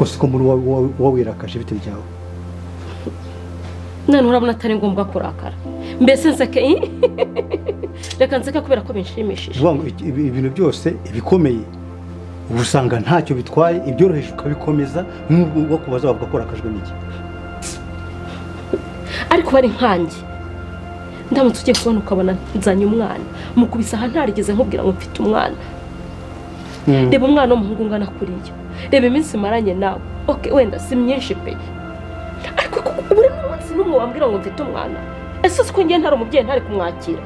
kose ko muri wowe wirakaje bite byawe none urabona atari ngombwa kurakara mbese nseke reka nseke kubera ko binshimishije ibintu byose ibikomeye ubusanga ntacyo bitwaye ibyoroheje ukabikomeza n'ubwo kubaza bavuga ko rakajwe n'iki ariko bari nkanjye ndamutse ugiye kubona ukabona nzanye umwana mukubisa aha ntarigeze nkubwira ngo mfite umwana reba umwana w'umuhungu ungana kuriya reba iminsi maranye nawe wenda si myinshi pe ariko buri munsi n'umwe wambwira ngo mfite umwana ese siko ngiye ntari umubyeyi ntari kumwakira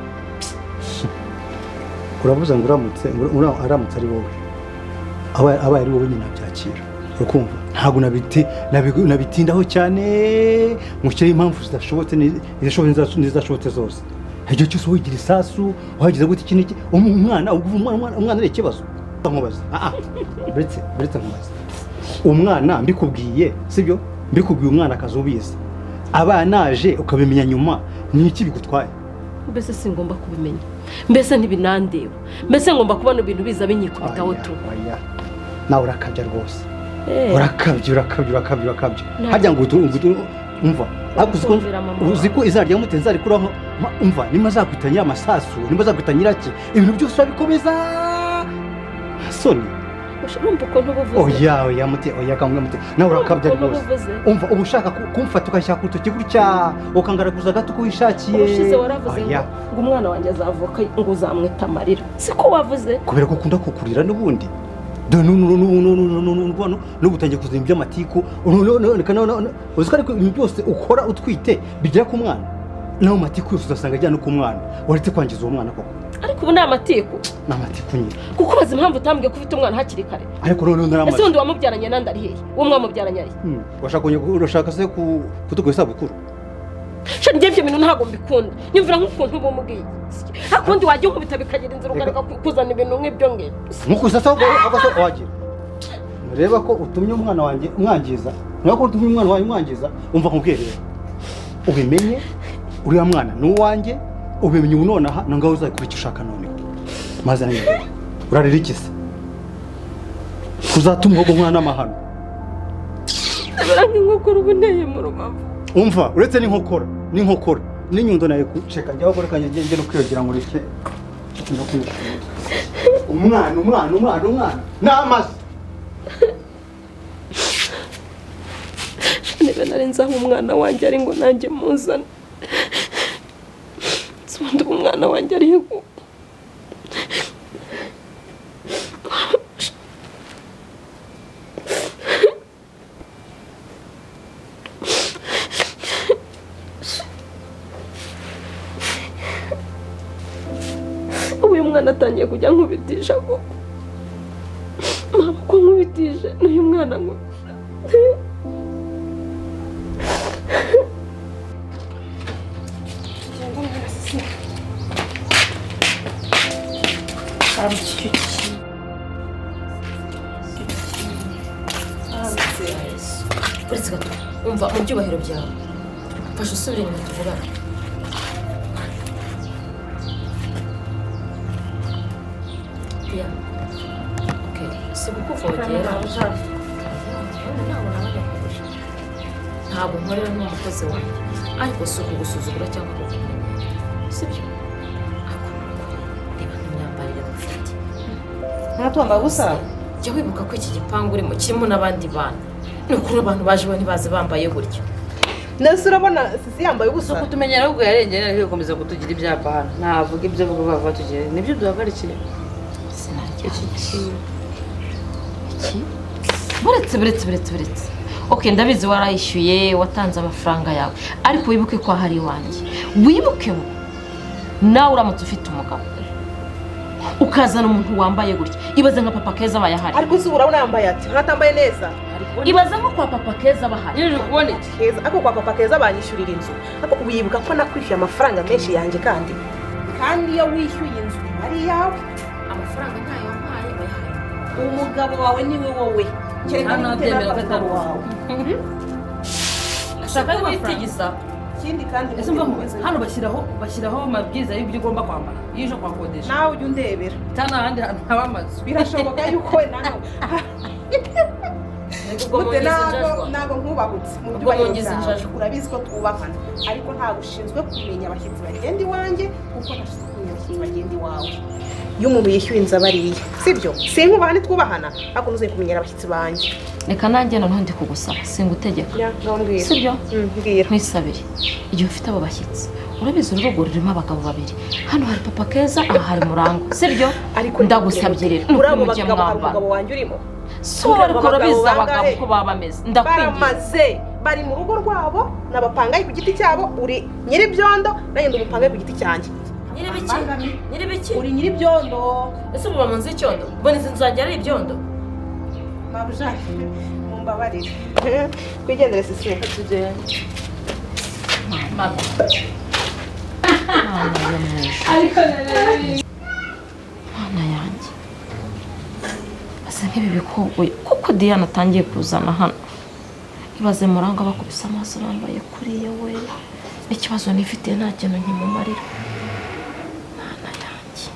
uravuze ngo aramutse ari wowe aba ari wowe nyine abyakira ukumva ntabwo nabitindaho cyane mushyire impamvu zidashobotse n'izidashobotse zose igihe cyose wigira isasu wagize gute iki n'iki umwana ari ikibazo nkubaza buretse nkubaza umwana mbikubwiye sibyo mbikubwiye umwana akazubiza aba naje ukabimenya nyuma ni iki bigutwaye mbese singomba kubimenya mbese ntibinandeba mbese ngomba kubona ibintu biza binyikubitaho tu nawe urakabya rwose urakabya hajya ngo umva uzi ko izina rya mutezi arikuraho umva nimba zakwitanya amasasu nimba zakwitanya iraki ibintu byose babikomeza soni urumva ukuntu ubuvuze oya kangura mute nawe urakabya rwose umva uba ushaka kumfata ukashyira ku rutoki gutya ukangaraguza gato uko wishakiye ushize waravuze ngo umwana wanjye azavuka ngo uzamwita amarira siko wavuze kubera ko ukunda kukurira n'ubundi n'ubutangiye kuzana iby'amatiku uzi ko ariko ibintu byose ukora utwite bigera ku mwana nawe amatiku yose uzasanga ajyana ku mwana waretse kwangiza uwo mwana koko ariko ubu ni amatiku nyine kuko ubaza impamvu utambwiye ko ufite umwana hakiri kare ariko naramaze ese wundi wamubyaranye nandi ari hehe uwo mwamubyaranye ari urashaka se kutuguha isabukuru njye ibyo bintu ntabwo mbikunda nyumvira nk'ukuntu uba umubwiye akundi wajya unkubita bikagira inzira ukareka kuzana ibintu nk'ibyo ngibyo nk'uko usasa wagira reba ko utumye umwana wanjye umwangiza niba ko utumye umwana wanjye umwangiza umva nkubwirire ubimenye uriya mwana ni uwanjye ubimenye ubu nonaha na ngaho uzakora icyo ushaka none maze nanjye urarira iki se kuzatuma ubwo mwana amahano urabona nk'inkokora uba unteye mu rubavu umva uretse n'inkokora n'inyundo nayo kuceka njyaho gore kanye ngende no kwiyogera ngo reke umwana n'amazi niba nari nzaho umwana wanjye ari ngo nanjye muzane ubundi umwana wanjye ari ngo uyu mwana atangiye kujya nkubitisha ko mama ko nkubitije n'uyu mwana ngo uretse gato umva mu byubahiro byawe fasha usubire inyuma tuvugana sikukuvogera ntabwo nkorera n'umukozi wanjye ariko si ukugusuzugura cyangwa kukumenyera sibyo reba n'imyambarire mufite ntatwamba gusa jya wibuka ko iki gipangu urimo kirimo n'abandi bantu ni ukuri abantu baje ntibaze bambaye gutyo ndetse urabona sisi yambaye ubusa kutumenyera ahubwo yarengera ariko gukomeza kutugira ibyapa hano ntavuga ibyo vuba vuba tugere nibyo duhagarikiye buretse okay ndabizi warayishyuye watanze amafaranga yawe ariko wibuke ko hari iwanjye wibuke nawe uramutse ufite umugabo ukazana umuntu wambaye gutya ibaze nka papa keza bayahari ariko uzi urabona yambaye ati ntatambaye neza ibaze nko kwa papa keza bahari nje kubona iki keza ariko kwa papa keza banyishyurira inzu ariko wibuka ko nakwishyuye amafaranga menshi yanjye kandi iyo wishyuye inzu ari yawe amafaranga ntayo wampaye bayahaye umugabo wawe niwe wowe hano byemera gataro wawe ashaka kwitigisa ikindi kandi ese mva hano bashyiraho amabwiriza y'ibyo ugomba kwambara iyo uje kwakodesha nawe ujya undebera cyane ahandi hantu haba amazu birashoboka yuko nawe ntabwo nkubahutse mu byubahiro byawe urabizi ko twubahana ariko ntabwo ushinzwe kumenya abashyitsi bagenda iwanjye kuko ntashinzwe kumenya abashyitsi bagenda iwawe iyo umuntu yishyuye inzu abariye sibyo sinkubahane twubahana ariko ntuze kumenyera abashyitsi banjye reka nanjye noneho ndi kugusaba singutegeka sibyo mbwira nkwisabire igihe ufite abo bashyitsi urabizi urugo rurimo abagabo babiri hano hari papa keza aha hari murango sibyo ndagusabye rero urabo bagabo hari umugabo wanjye urimo so ariko urabizi abagabo uko baba bameze baramaze bari mu rugo rwabo nabapangaye ku giti cyabo uri nyiribyondo nanjye ndumupangaye ku giti cyanjye nyiribiki uri nyiribyondo ese muba mu nzu y'icyondo mbona izi nzu zanjye ari ibyondo mabujake mumbabarire twigendere sisi tugende Mana yanjye asa nk'ibi bikogoye kuko Diana atangiye kuzana hano ibaze muranga bakubise amaso bambaye kuriya we ikibazo nifitiye nta kintu nkimumarira Mana yanjye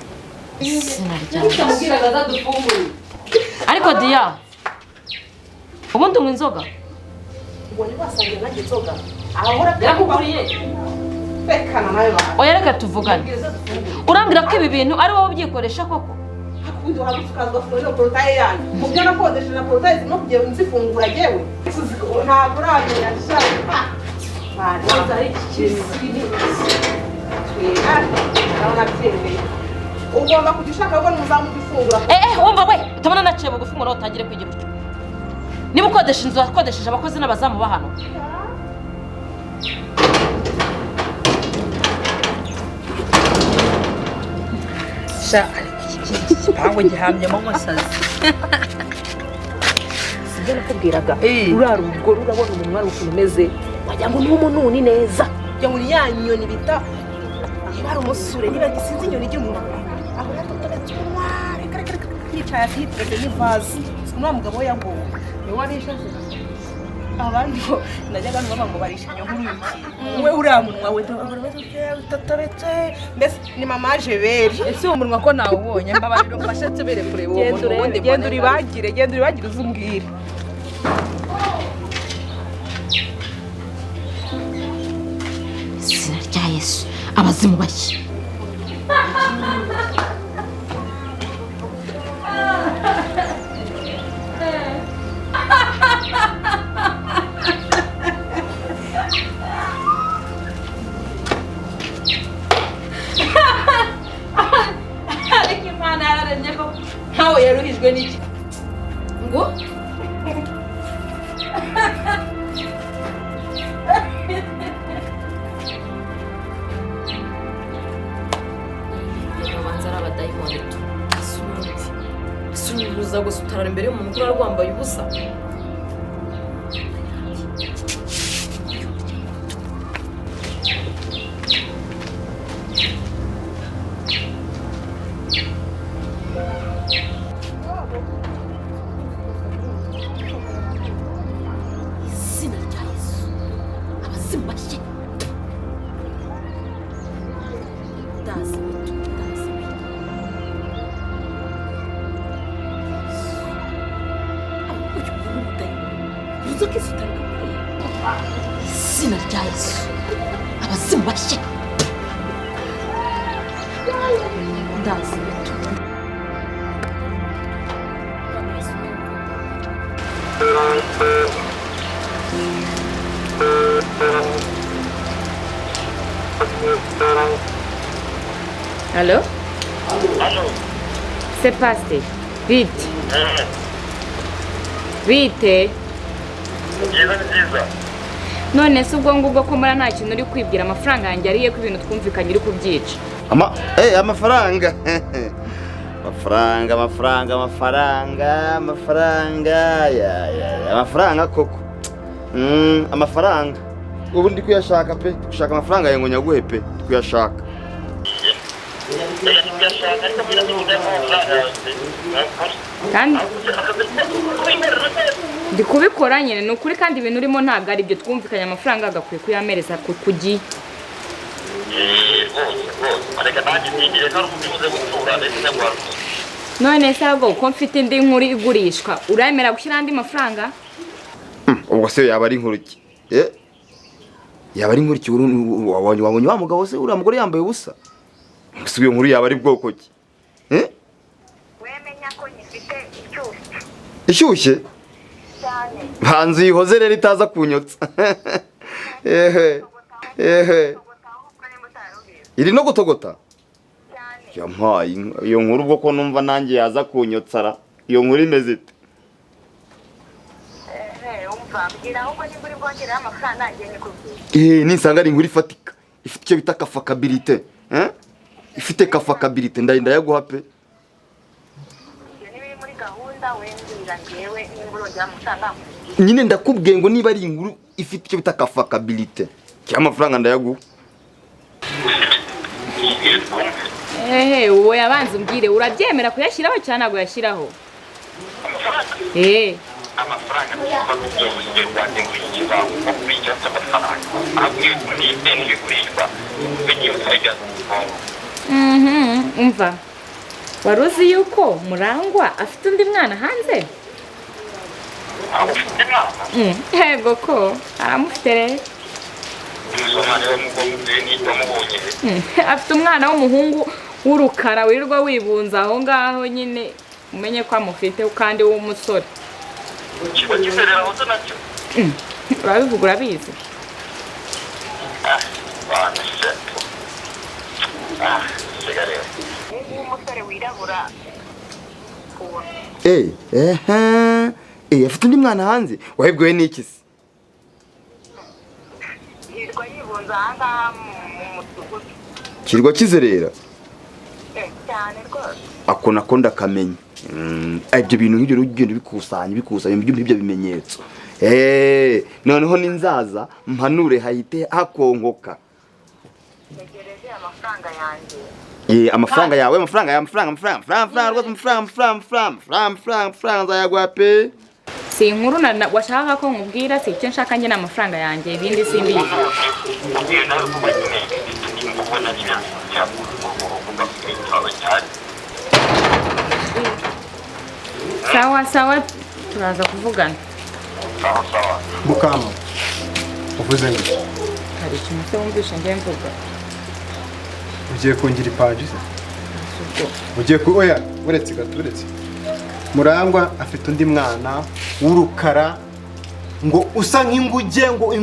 ariko Dia ubundi unywa inzoga ubwo nibasangiye nanjye inzoga ahahora byakuguriye bekana nawe ba oya reka tuvugane urambwira ko ibi bintu ari wowe ubyikoresha koko hakundi wagufukazwa furiro portaye yanyu mu byo nakodesheje na portaye zirimo kugira ngo nzifungura yewe ntabwo uramenya shaka ntabwo ari iki kintu urabona byemeye ugomba kujya ushaka ko muzamugifungura wumva we utabona naciye bugufi ngo nawe utangire kwigira utyo niba ukodesha inzu wakodesheje abakozi n'abazamu ba hano igipangu gihamyemo umusazi sibyo nakubwiraga ruriya rugo rurabona umunwa ari ukuntu umeze wagira ngo ni umununi neza wagira ngo ni ya nyoni bita niba ari umusure niba gisinze inyoni ry'umunwa aho yatotobetse umunwa reka yicaye atiteretse n'ivazi uriya mugabo we yaguwe niwe warishaje abandi ko najyaga numva ngo barisha nk'uruyuki we uriya munwa we utatobetse mbese ni mama jeberi ese uwo munwa ko nawubonye mbabarira umfashe tubere kureba uwo muntu ubundi genda uribagire uzumbwire izina rya Yesu abazimu bashya ariko Imana yararemye ko ntawe yaruhijwe n'iki ngo ubanza ari abadayimoni sunuza gusa utarara imbere y'umuntu ukura rwambaye ubusa izina rya Yesu abazimu bashya ndazi izina rya Yesu abazimu bashya ndazi Allô? Allô? C'est passé. Vite. Vite. Byiza. None se ubwo ngubwo ko mbona nta kintu uri kwibwira amafaranga yanjye ariye ko ibintu twumvikanye uri kubyica. Amafaranga. Amafaranga koko. Amafaranga. Ubu ndi kuyashaka pe. Gushaka amafaranga yango nyaguhe pe. Kuyashaka. Kandi ndi kubikora nyine ni ukuri kandi ibintu urimo ntabwo ari byo twumvikanye amafaranga agakwiye kuyamereza ku gihe. None se ahubwo uko mfite indi nkuru igurishwa uremera gushyira andi mafaranga? ubwo se yaba ari nkuruki yaba ari nkuruki wabonye wa mugabo se uriya mugore yambaye ubusa gusa iyo nkuru yaba ari bwoko ki wemenya ko nyifite ishyushye hanze yihoze rero itaza kunyotsa iri no gutogota yampaye iyo nkuru ubwo ko numva nanjye yaza kunyotsara iyo nkuru imeze ite nisanga ari inkuru ifatika ifite icyo bita kafakabilite ifite kafakabilite ndarinda yaguha pe nyine ndakubwiye ngo niba ari inkuru ifite icyo bita kafakabilite cyangwa amafaranga ndayaguha wowe yabanza umbwire urabyemera kuyashyiraho cyane ntabwo yashyiraho amafaranga rwanda ngwikira ukurikiza amafaranga ahubwo ni bigurishwa bigiye kujya umva wari uzi yuko Murangwa afite undi mwana hanze yego ko aramufite rero afite umwana w'umuhungu w'urukara wirirwa wibunza aho ngaho nyine umenye ko amufite kandi w'umusore urabivuga urabizi umusore wirabura afite undi mwana hanze wahebwewe n'iki se yirwa yibunza ahangaha mu mudugudu kirwa kizerera cyane rwose ako nako ndakamenya ibyo bintu nk'ibyo ugenda bikusanya ibyo bimenyetso noneho ninzaza mpanure hayite hakonkoka negereje amafaranga yanjye amafaranga yawe amafaranga nzayaguha pe si inkuru washaka ko nkubwira si icyo nshaka njye n'amafaranga yanjye ibindi simbizi sawa turaza kuvugana Mukama uvuze ngo hari ikintu se wumvisha njye mvuga ugiye kungira ipaji se ugiye ku oya uretse gaturetse Murangwa afite undi mwana w'urukara ngo usa nk'inguge ngo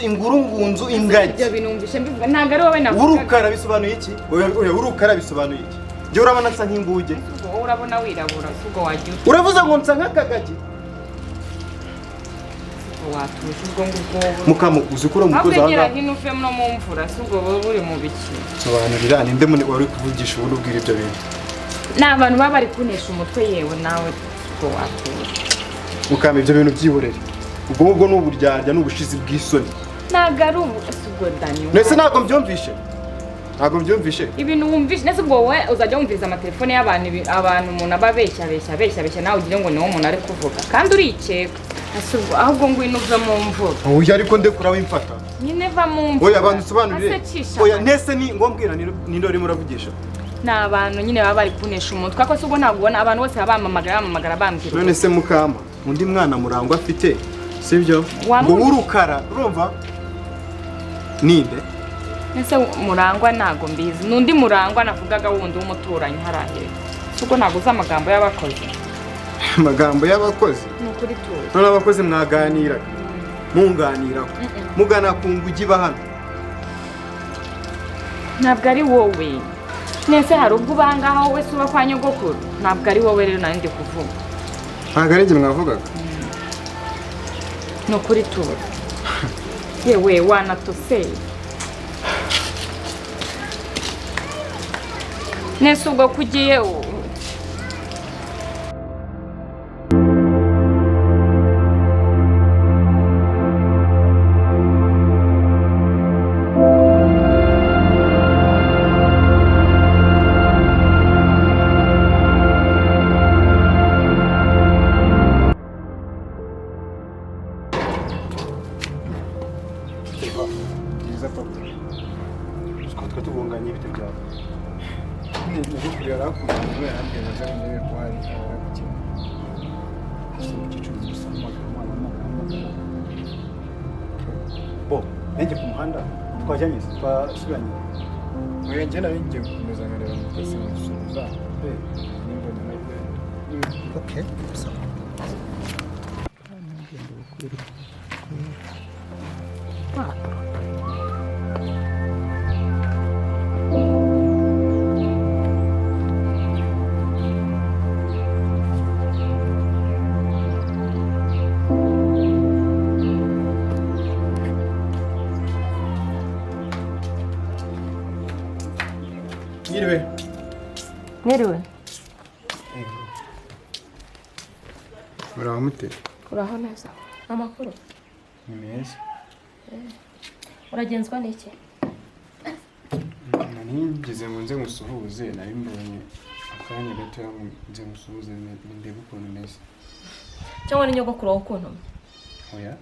ingurungunzu ingagi ibyo binumvisha mbivuga ntago ari wowe navuga urukara bisobanuye iki oya urukara bisobanuye iki je urabona nsa nk'inguge wowe urabona wirabura sugo wagiye uravuze ngo nsa nk'akagagi watuje ubwo ngubwo Mukama uzikura umukozi aho ngira hino uve no mu mvura sugo buri mu biki sobanurira ninde wari kuvugisha ubu ubwira ibyo bintu n'abantu baba bari kunesha umutwe yewe nawe sugo watuje Mukama ibyo bintu byihorere ubwo n'uburyarya n'ubushizi bw'isoni ntago ari sugo Dani nese ntabwo mbyumvishe ibintu wumvishe nese ubwo wowe uzajya wumviriza amatelefone y'abantu umuntu aba abeshya nawe ugire ngo niwo umuntu ari kuvuga kandi urikeka ahubwo ngwino uve mu mvura oya ariko ndekura wimfata nyine va mu mvura oya abantu sobanurire oya nese ni ngombwira ni ndori muravugisha n'abantu nyine baba bari kunesha umutwe ako sugo ntabwo ubona abantu bose bamamagara bambwira none se Mukama undi mwana Murangwa afite sibyo ngo urukara urumva ninde nese Murangwa ntago mbizi n'undi Murangwa navugaga wundi w'umuturanyi harahe sugo ntabwo uzi amagambo y'abakozi amagambo y'abakozi nukuri tuzi none abakozi mwaganiraga munganiraho mugana ku ngugi bahano ntabwo ari wowe nese hari ubwo ubangaho wowe suba kwa nyogokuru ntabwo ari wowe rero nandi kuvuga ntabwo ari njye mwavugaga nukuri tuzi yewe wanatose nese ubwo kugiye bo nenge ku muhanda twajyanye twasubiranye oya njye nari ngiye gukomeza nkareba mutesi musubiza nimbona nawe okay so Mwiriwe. muraho mute Uraho neza. Amakuru. ni meza Uragenzwa n'iki? nari ngeze ngo nze ngusuhuze nari mbonye akanya gato nze ngusuhuze ndebe ukuntu meze Cyangwa ni nyogokuru wawe ukuntumye? oya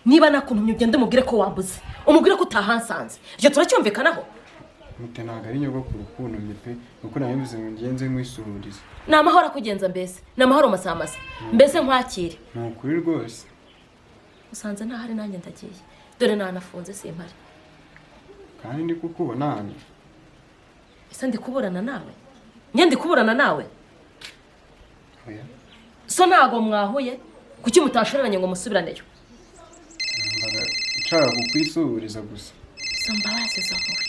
Niba nakuntumye ugende umubwire ko wambuze. Umubwire ko utahansanze. Ibyo turacyumvikanaho. mute ntabwo ari nyogokuru ukuntumye pe kuko nari mvuze ngo ngenze nkwisurize Ni amahoro akugenza mbese. Ni amahoro masamasa. Mbese nkwakire. ni ukuri rwose Usanze ntahari nanjye ndagiye. Dore nanafunze simpari. kandi ndi kukubona hano Ese ndi kuburana nawe? Njye ndi kuburana nawe? oya So ntago mwahuye? Kuki mutashoranye ngo musubiraneyo? mbaga nshaka kukwisuriza gusa So mbabazi zo nkuru.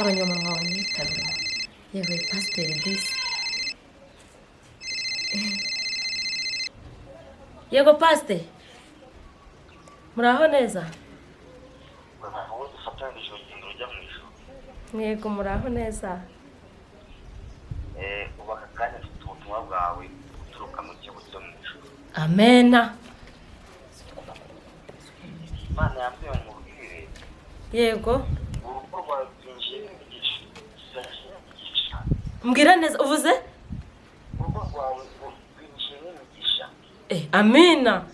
Abanyamunwa banyitabira. Yewe pasiteri disi. Yego pasiteri. Muraho neza? wowe dufatanyije urugendo rujya mu ijuru Mwego muraho neza. ubu aka kanya mfite ubutumwa bwawe uturuka mu kigo cyo mu ijuru Amena. imana yambwiye ngo ubwire Yego. urugo rwawe rwinjiye n'imigisha Mbwira neza uvuze? urugo rwawe rwinjiye n'imigisha Amina.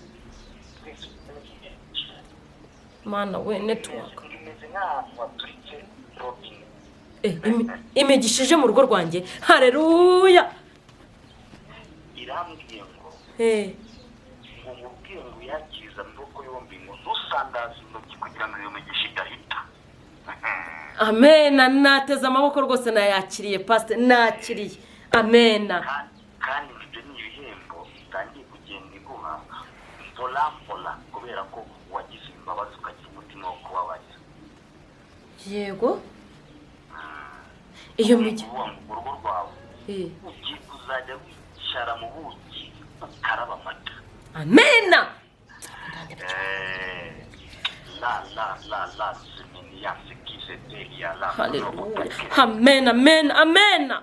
Mana we network. rimeze nk'ahantu waturitse robine Imigishije mu rugo rwanjye. Haleluya. irambwiye ngo ngo mubwire ngo uyakirize amaboko yombi ngo ntusandaze intoki kugira ngo iyo migisha idahita Amena. Nateze amaboko rwose nayakiriye pasiteri. Nakiriye. Amena. kandi ibyo ni ibihembo bitangiye kugenda iguha mpola kubera ko wagize imbabazi ukagira umutima wo kubabarira Yego. Iyo migi. urugo rwawe ugiye kuzajya wicara mu buki ukaraba amata Amena. la semenia sekizete la Haleluya. Amena. Amena. Amena.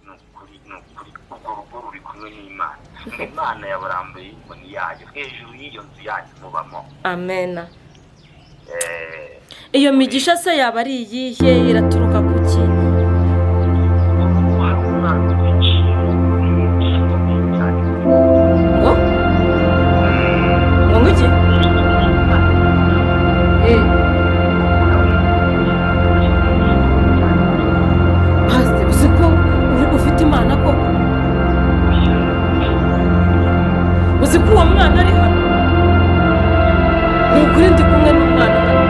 nukuri urwo rugo ruri kumwe n'imana imana yabarambuye inkoni yayo hejuru y'iyo nzu yanyu mubamo Amena. Iyo migisha se yaba ari iyihe? Iraturuka ku ki? Ngo? Ngo ngiki? Pastor, uzi ko ufite imana koko? Uzi ko uwo mwana ari hano? Ni ukuri ndi kumwe n'umwana hano.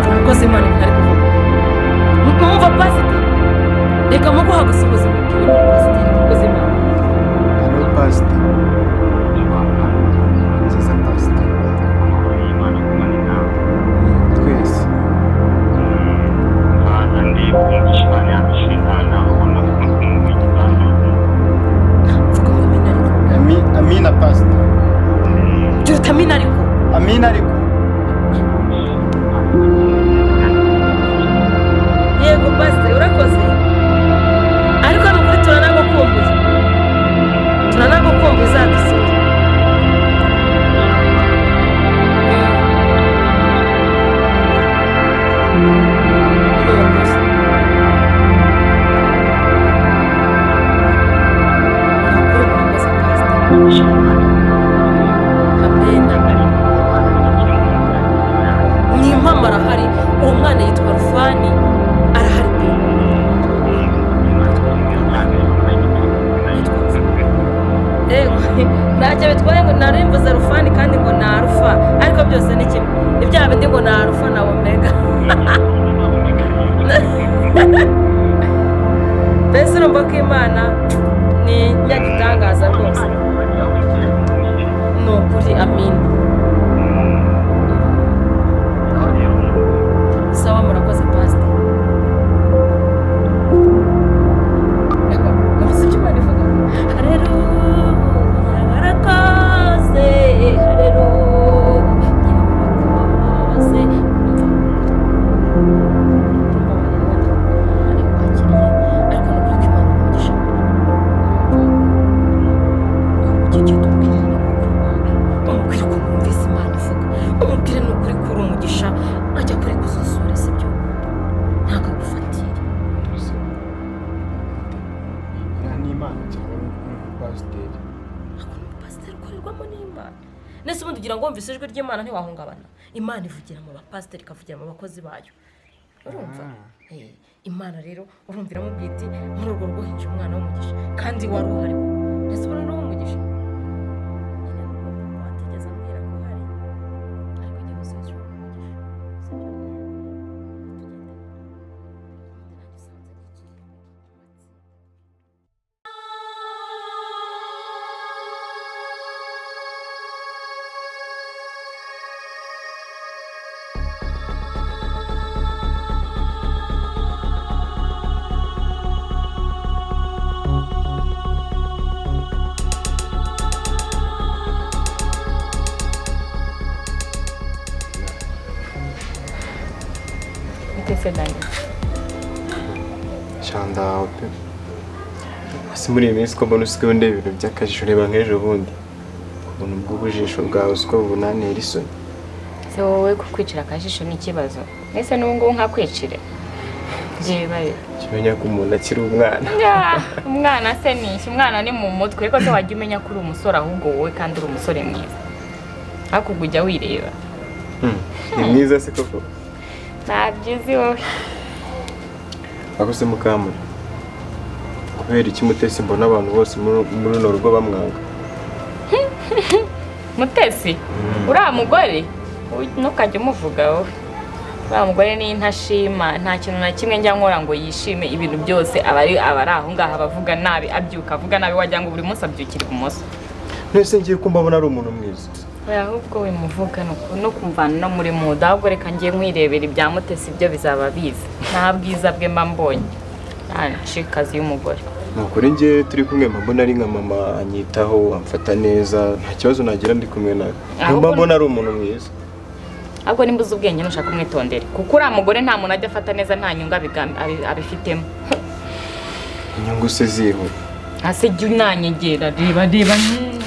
Umukozi Imana ntari kuvuga. Mwumva pasiteri? Reka muguha gusubiza umubwire pasiteri umukozi Imana. halo pasiteri nziza pasiteri twese amina pasiteri Juta amina ariko. amina ariko Yego pasiteri urakoze. Ariko nukuri turana ntacyo bitwaye ngo narimbuza rufani kandi ngo na arufa ariko byose ni kimwe ibyaha bindi ngo na arufa na omega mbese urumva ko imana ni nyagitangaza rwose ni ukuri amina sawa murakoze pastor ego muvuze icyo imana ivuga haleluya barakoze haleluya barakoze nese ubundi ugira ngo wumvise ijwi ry'Imana ntiwahungabana Imana ivugira mu bapasiteri ikavugira mu bakozi bayo urumva Imana rero urumvira mu bwiti muri urwo rwo hinje umwana w'umugisha kandi wari uhari nese ubona no umugisha watigeze ambwira ko hari ariko igihe hose ejo umugisha Shanda pe. Asimuri iminsi ko mbona usigaye ndeba ibintu by'akajisho reba nk'ejo bundi. Kubona ubw'ubujisho bwawe usko bubunane risoni. Se wowe kukwicira akajisho ni ikibazo. Ese n'ubwo nkakwicire. Jeba kimenya ko umuntu akiri umwana. Umwana se ni iki? Umwana ni mu mutwe ariko se wajya umenya ko uri umusore ahubwo wowe kandi uri umusore mwiza. Hakugujya wireba. Ni mwiza se koko. Nabyizi wowe. Akose mukamuri. Kubera iki Mutesi mbona abantu bose muri no rugo bamwanga. Mutesi uriya mugore ntukajya umuvuga wowe. Uriya mugore ni intashima nta kintu na kimwe njya nkora ngo yishime ibintu byose abari aho ngaha bavuga nabi abyuka avuga nabi wajya ngo buri munsi abyukira ibumoso. Nese ngiye kumva mbona ari umuntu mwiza. Ahubwo we muvuga no kumvana no muri muda ahubwo reka ngiye nkwirebera ibya Mutesi ibyo bizaba biza nta bwiza bwe mba mbonye nshikazi y'umugore nukuri ngiye turi kumwe mbona ari nka mama anyitaho amfata neza nta kibazo nagira ndi kumwe nawe mba mbona ari umuntu mwiza ahubwo nimbuze ubwenge nushaka kumwitondera kuko uriya mugore nta muntu ajya afata neza nta nyunga abifitemo inyungu se ziho hasi jya unanyegera reba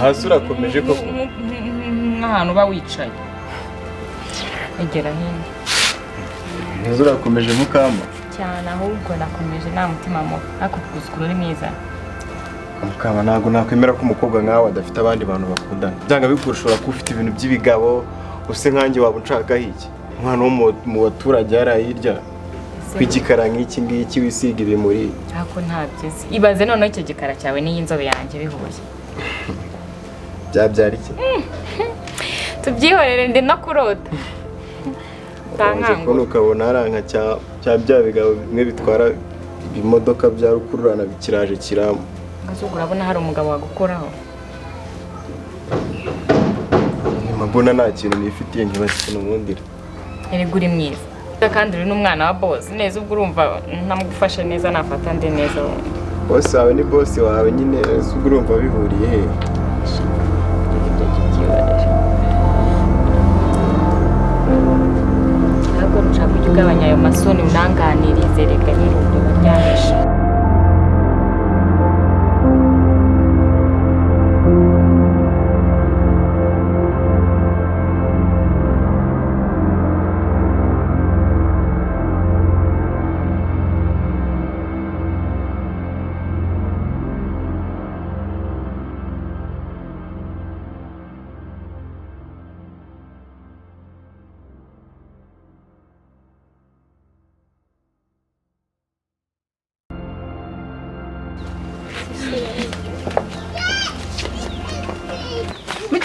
hasi urakomeje koko nk'ahantu uba wicaye egera hino neza urakomeje mukama cyane ahubwo nakomeje nta mutima mubi ariko kugusukura uri mwiza mukama ntabwo nakwemera ko umukobwa nkawe adafite abandi bantu bakundana byanga bikurushora ko ufite ibintu by'ibigabo use nkanjye waba unshaka iki umwana wo mu baturage yarayirya kw'igikara nk'iki ngiki wisiga ibimuri ariko ntabyizi ibaze noneho icyo gikara cyawe n'iyi nzobe yanjye bihuye byabyara iki tubyihorere ndi no kurota ntankango ukabona haranka cya bya bigabo bimwe bitwara ibimodoka bya rukururana bikiraje kiramo ngazo urabona hari umugabo wagukoraho mbona nta kintu nifitiye nkibakina umundira erega uri mwiza kandi uri n'umwana wa boss neza ubwo urumva ntamugufasha neza nafata nde neza boss wawe ni boss wawe nyine ubwo urumva bihuriye he ntabwo nshaka kujya ugabanya ayo masoni unanganirize reka nirundu baryanisha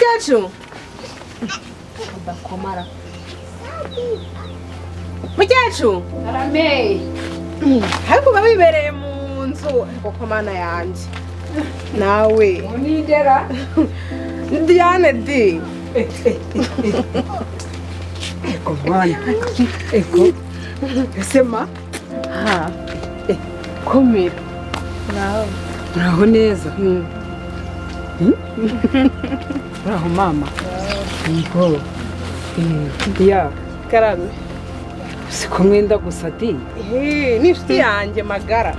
mukecuru ndakomara mukecuru Arame. ariko uba wibereye mu nzu ariko ko mana yanjye nawe Unidera. Diane di Eko mwana. Eko. Sema. ha komera nawe Uraho neza. Uraho mama. Ego. Ya. karame Siko mwenda gusa di. ni inshuti yanjye magara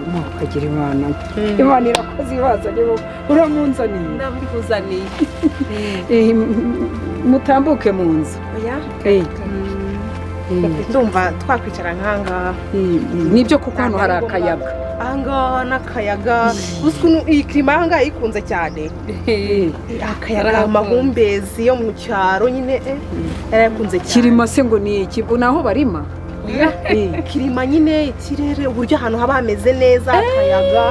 Ukagira Imana. Imana irakoze ibazanye uramunzaniye. ndabikuzaniye Mutambuke mu nzu. oya Eh. ndumva twakwicara nk'ahangaha Nibyo kuko hano hari akayaga. ahangaha n'akayaga ukuntu iyi kirima ahangaha yikunze cyane akayaga amahumbezi yo mu cyaro nyine yarakunze cyane Kirima se ngo ni iki? Naho barima? kirima nyine ikirere uburyo ahantu haba hameze neza akayaga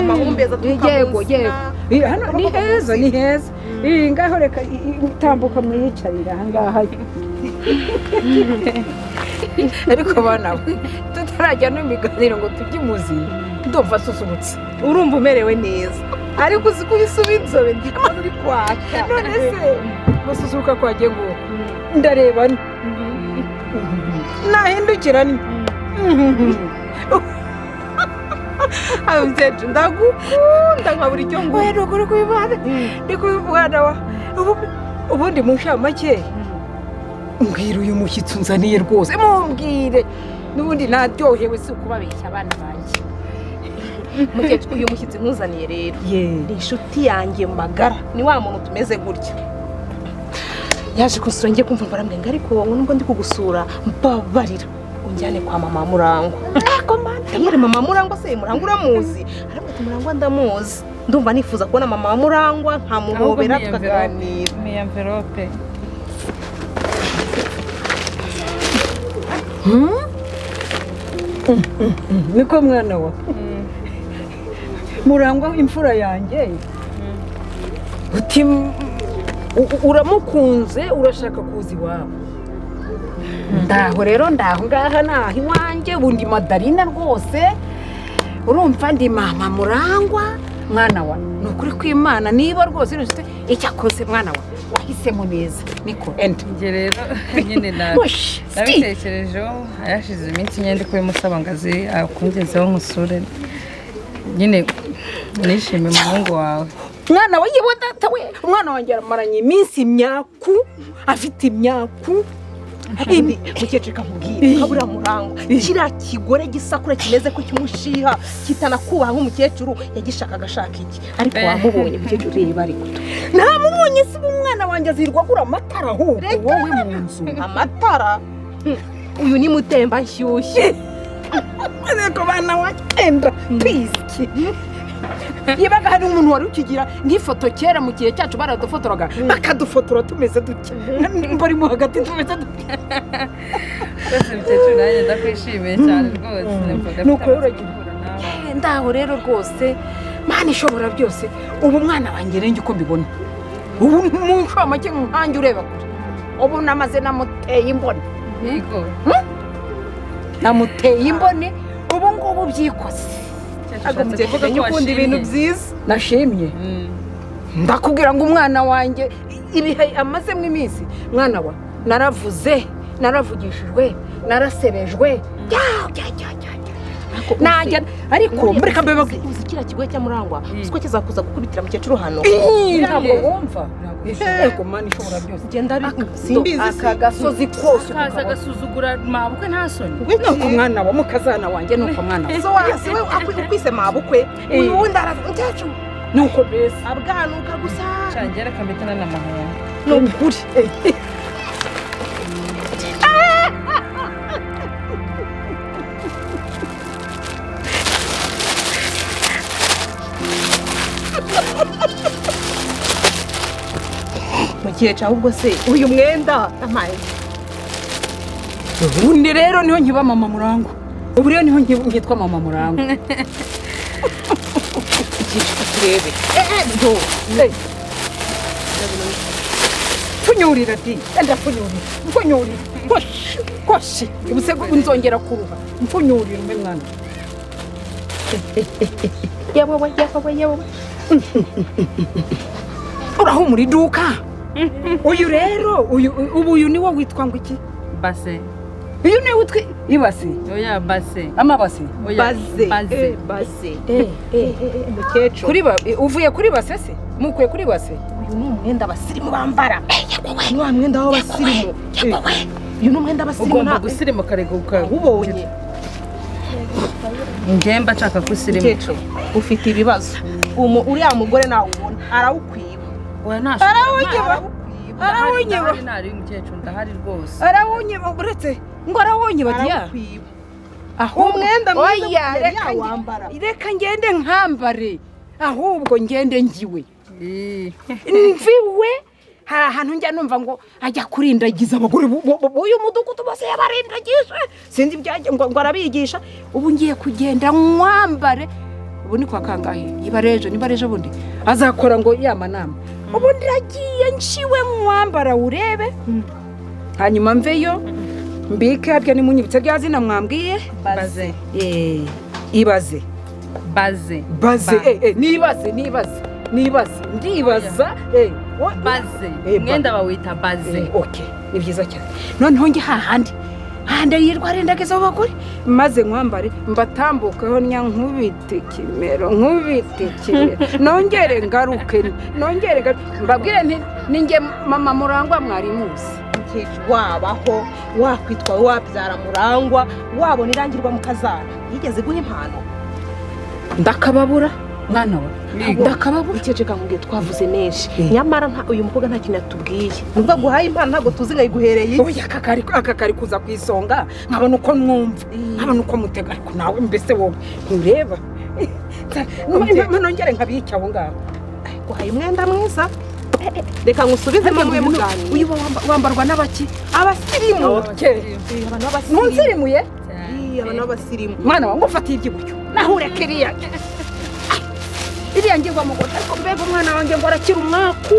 amahumbezi aturuka Yego, mu yego. nsina Hano ni heza, ni heza. Ngaho reka utambuka mwiyicarira ahangaha. Ariko bana we tutarajya no miganiro ngo tujye imuzi ndumva susubutse. urumva umerewe neza ariko uzi ko ubisuba inzobe ndi kubona uri kwaka None se gususuruka kwagiye ngo ndareba ni nahindukira ni ababyeyi ndagukunda nka buri cyo ngo wera ukuri kw'Imana ndi kubibwana wa ubundi mu nshamake mbwira uyu mushyitsi unzaniye rwose mumbwire n'ubundi naryohewe si ukubabeshya abana banjye. mukecuru uyu mushyitsi nkuzaniye rero ni inshuti yanjye magara ni wa muntu tumeze gutya yaje kunsura ngiye kumva mbarambwenga ariko wowe nubwo ndi kugusura mbabarira unjyane kwa mama Murangwa ndamure mama Murangwa se Murangwa uramuzi ariko ati Murangwa ndamuzi ndumva nifuza kubona mama Murangwa nkamuhobera tukaganira ni envelope niko mwana wa Murangwa imfura yanjye uti uramukunze urashaka kuza iwawe ndaho rero ndaho ngaha naho iwanjye bundi Madarina rwose urumva ndi mama Murangwa mwana wa ni ukuri kw'Imana niba rwose urufite icyo akoze mwana wa wahisemo neza niko njye rero nyine nabitekerejeho yashize iminsi nyine ndi kubimusaba ngo aze akungezeho nkusure nyine nishimiye umuhungu wawe mwana we yewe data we umwana wanjye aramaranye iminsi imyaku afite imyaku mukecuru kamubwira kabura Murangwa kiriya kigore gisakura kimeze ko kimushiha kitanakubaha nk'umukecuru yagishakaga ashaka iki ariko wamubonye mukecuru reba ariko namubonye si umwana wanjye azirwa agura amatara ahubwo wowe mu nzu amatara uyu ni mutemba nshyushye ariko bana wagenda twiziki yabaga hari umuntu wari ukigira nk'ifoto kera mu gihe cyacu baradufotoraga bakadufotora tumeze dutya mbarimo hagati tumeze dutya rwose mukecuru nanjye ndakwishimiye cyane rwose nuko rero uragira ndaho rero rwose Mana ishobora byose ubu mwana wanjye renge uko mbibona ubu mu nshamake nkanjye ureba kure ubu namaze namuteye imboni yego namuteye imboni ubu ngubu byikoze mukecuru njye ukunda ibintu byiza nashimye ndakubwira ngo umwana wanjye ibihe amazemo iminsi mwana wa naravuze naravugishijwe narasebejwe najya ariko mureka mbeba uzi kiriya kigoye cya Murangwa siko kizakuza gukubitira mukecuru hano ntabwo wumva yego Mana ishobora byose genda simbizi aka gasozi kose kaza agasuzugura mabukwe nta soni nuko mwana wa mukazana wanjye nuko mwana so wasi we ukwise mabukwe uyu wundi mukecuru nuko mbese abwanuka gusa cyangera kambitana n'amahanga ni ukuri mukecuru ahubwo se uyu mwenda amaye ubundi rero niho nkiba mama Murangwa ubu rero niho nkitwa mama Murangwa turebe Funyurira ati enda funyurira koshi ubuse unzongera kuruha mfunyurira umwe mwana yawe uraho muri duka uyu rero uyu ni wo witwa ngo iki base uyu ni witwa ibase oya base amabase base mukecuru kuri uvuye kuri base se mukuye kuri base uyu ni umwenda abasirimu bambara ni wa mwenda w'abasirimu uyu ni umwenda abasirimu ugomba gusirimu karego ubonye ngemba nshaka kusirimu mukecuru ufite ibibazo uriya mugore nawe ubona arawukwiba oya ntashaka arawunyiba nari mukecuru ndahari rwose arawunyiba uretse ngo arawunyiba diya aho umwenda mwiza yawambara reka ngende nkambare ahubwo ngende ngiwe mviwe hari ahantu njya numva ngo ajya kurindagiza abagore uyu mudugudu bose yabarindagije sinzi ibyaje ngo arabigisha ubu ngiye kugenda mwambare ubu ni kwa kangahe nibarejo bundi azakora ngo yamanama ubu ndiragiye nshiwe mwambara urebe hanyuma mveyo mbike harya ni munyibitse rya zina mwambwiye baze ibaze nibaze ndibaza baze mwenda bawita baze okay ni byiza cyane noneho nge hahandi yirwa arendageza abagore maze nkwambare mbatambukeho nya nkubite kimero nongere ngaruke mbabwire nti ninge mama Murangwa mwari muzi wabaho wakwitwa wabyara Murangwa wabona irangirwa mu kazana yigeze guha impano ndakababura mwana we ndakababura ukeceka ngo twavuze menshi nyamara uyu mukobwa nta kintu yatubwiye nubwo guhaye impano ntabwo tuzi ngayiguhereye oya akakari kuza kwisonga nkabona uko mwumva nkabona uko mutega ariko nawe mbese wowe ntureba nongere nkabicya abo ngabo guhaye umwenda mwiza reka ngusubizemo mwe muganira uyu wambarwa n'abaki abasirimu ntunsirimuye abantu b'abasirimu mwana wangu ufatiye iby'iburyo naho ureke iriya ngirwa mugore ariko mbega umwana wanjye ngo arakira umwaku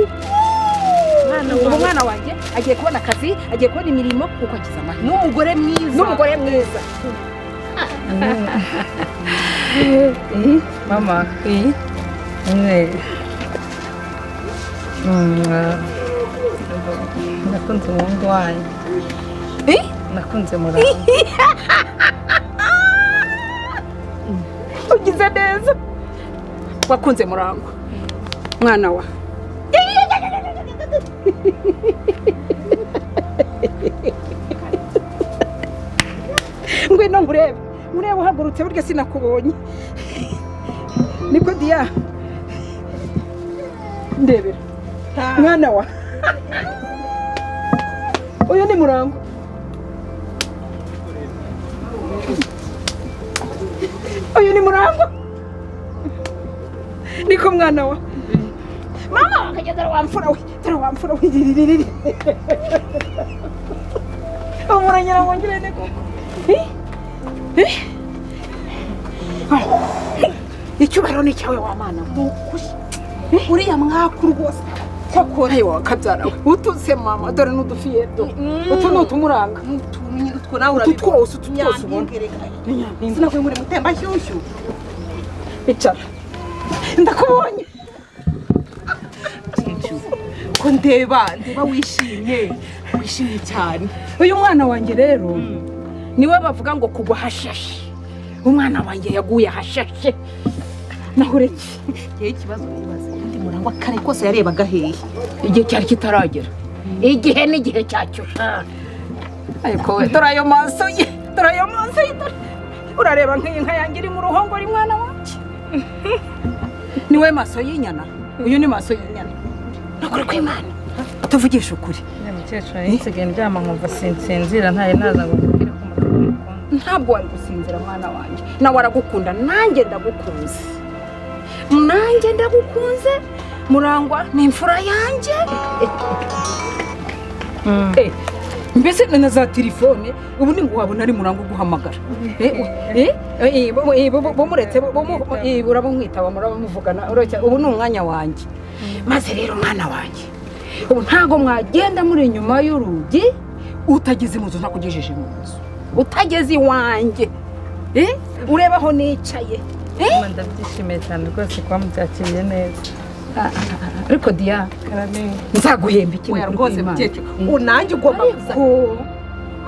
umwana wanjye agiye kubona akazi agiye kubona imirimo kuko akiza amahirwe n'umugore mwiza mama nakunze umuhungu wanyu nakunze Murangwa ugize neza wakunze Murangwa mwana wa ngwino ngurebe uhagurutse burya sinakubonye niko diya ndebera mwana wa uyu ni Murangwa niko mwana wa mama akagenda wamfura we umuranyira wongere ne koko icyubahiro ni cyawe wa mana uriya mwakuru rwose cyakora yo kabyara we utuse mama dore n'udufiyedo utu n'utumuranga utwo nawe twose ubona sinakuye muri mutemba shyushyu icara ndakubonye ko ndeba wishimye cyane uyu mwana wanjye rero niwe bavuga ngo kugwa hashashe umwana wanjye yaguye hashashe nahureke ikibazo nibaza ndi Murangwa kare kose yarebaga hehe igihe cyari kitaragera igihe n'igihe cyacyo ariko we dore ayo maso ye urareba nk'inka yanjye iri mu ruhongore mwana wanjye niwe maso y'inyana uyu ni maso y'inyana nukuri kw'Imana tuvugisha ukuri mukecuru nsigaye ndyama nkumva sinsinzira ntaye naza ngo mbwire ko mukunda ntabwo wari gusinzira mwana wanjye nawe aragukunda nanjye ndagukunze Murangwa ni imfura yanjye mbese na za telefone ubu ni ngo wabona ari Murangwa guhamagara bumuretse urabumwitaba murabumuvugana ubu ni umwanya wanjye maze rero mwana wanjye ubu ntago mwagenda muri inyuma y'urugi utageze mu nzu ntakugejeje mu nzu utageze iwanjye ureba aho nicaye ndabyishimiye cyane rwose kuba mubyakiriye neza ariko Diya nzaguhemba ikintu rwose mukecuru nanjye ugomba kuza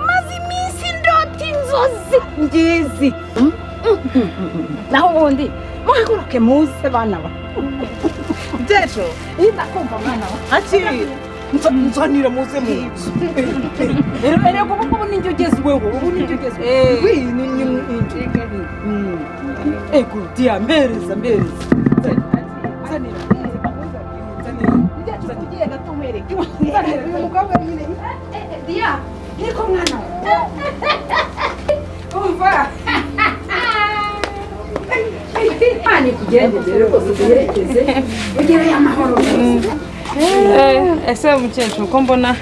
maze iminsi ndota inzozi ngizi naho ubundi muhaguruke muze bana ba mukecuru ndakumva mwana wa akiri nzanira muze mu nzu erego ubu ninjye ugezweho ubu ninjye ugezweho ego Diya mbereza Diya niko mwana umva hani kugendera rwose ugerekeze ugereye amahoro ese mukecuru ko mbona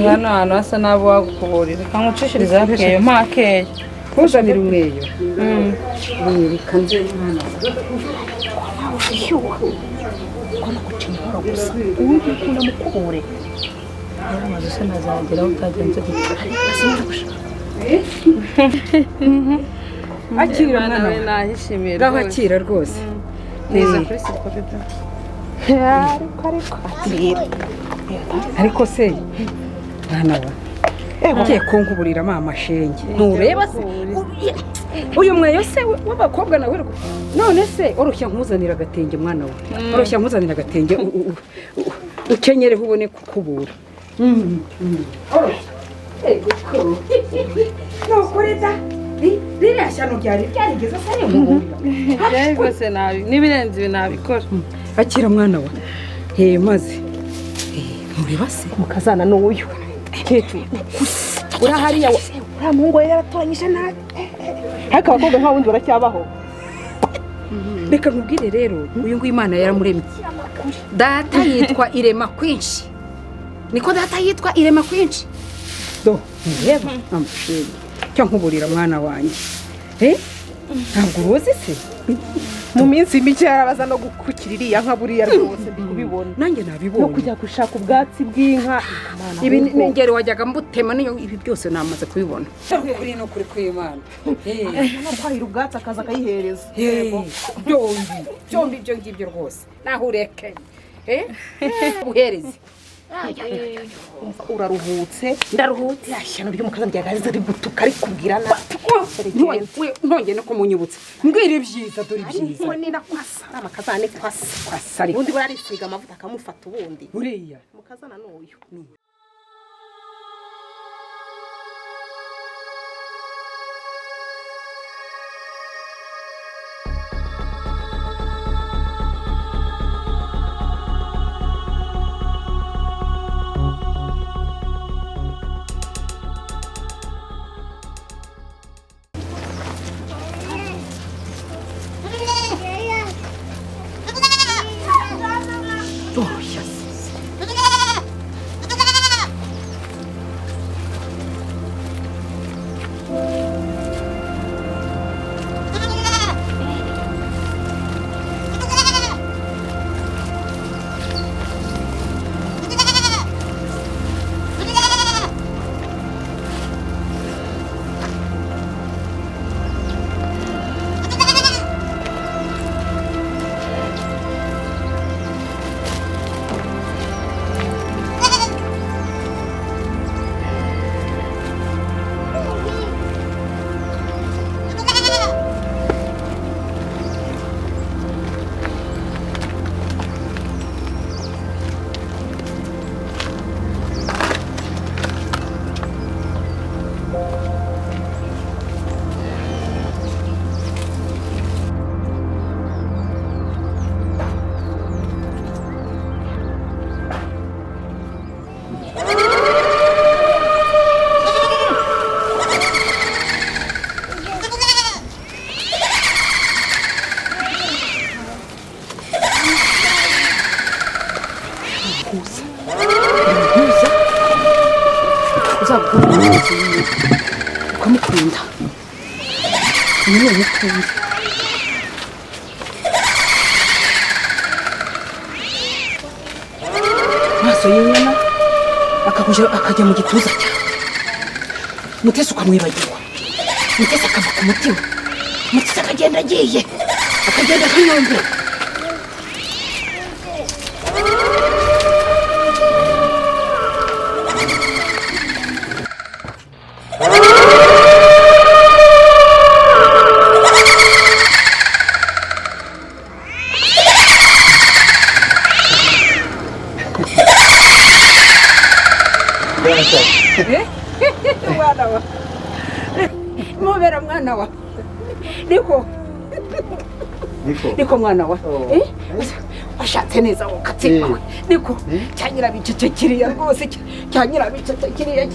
hano hantu hasa n'abo wagukuburira reka nkucishirize hakeyo mpakeyo kuzanira umweyo reka nze mwana ukona gucinya horo gusa undi ukunda mukubure amaze se nazageraho utagenze gutya akira mwana we nahishimiye ngaho akira rwose neza kuri siporo ariko se mwana wa ugiye kunkuburira mama shenge ntureba se uyu mweyo se w'abakobwa nawe none se oroshya nkuzanira agatenge mwana we oroshya nkuzanira agatenge ukenyereho ubone kukubura nukuri da ririya shyano ryarigeze se ryari rwose n'ibirenze ibi nabikora akira mwana wa maze ntureba se mukazana n'uyu mukecuru uriya hariya uriya muhungu we yaratoranyije nabi ariko abakobwa nka wundi baracyabaho reka nkubwire rero uyu nguyu Imana yaramuremye data yitwa irema kwinshi niko data yitwa irema kwinshi do nireba amushenge cyo nkuburira mwana wanjye ntabwo uruzi se mu minsi mike yarabaza no gukukira iriya nka buriya rwose ndi kubibona nanjye nabibonye no kujya gushaka ubwatsi bw'inka ibi ningere wajyaga mbutema niyo ibi byose namaze kubibona kuri no kuri kw'Imana no kwahira ubwatsi akaza akayihereza byombi ibyo ngibyo rwose naho urekeye uhereze uraruhutse ndaruhutse ishyano ry'umukazana ryagaze rigutuka rikubwira ntongeye no kumunyibutsa mbwira ibyiza dore ibyiza nina kwasa amakazana ni kwasa ariko ubundi bararisiga amavuta akamufata ubundi uriya umukazana n'uyu ukamukunda niyo mukunda amaso y'inyana akajya mu gituza cyawe Mutesi ukamwibagirwa Mutesi akava ku mutima Mutesi akagenda agiye akagenda nk'iyombe mwana wa mubera mwana wa niko mwana wa washatse neza ukatikwa niko cyanyira bicece kiriya rwose cyanyira bicece kiriya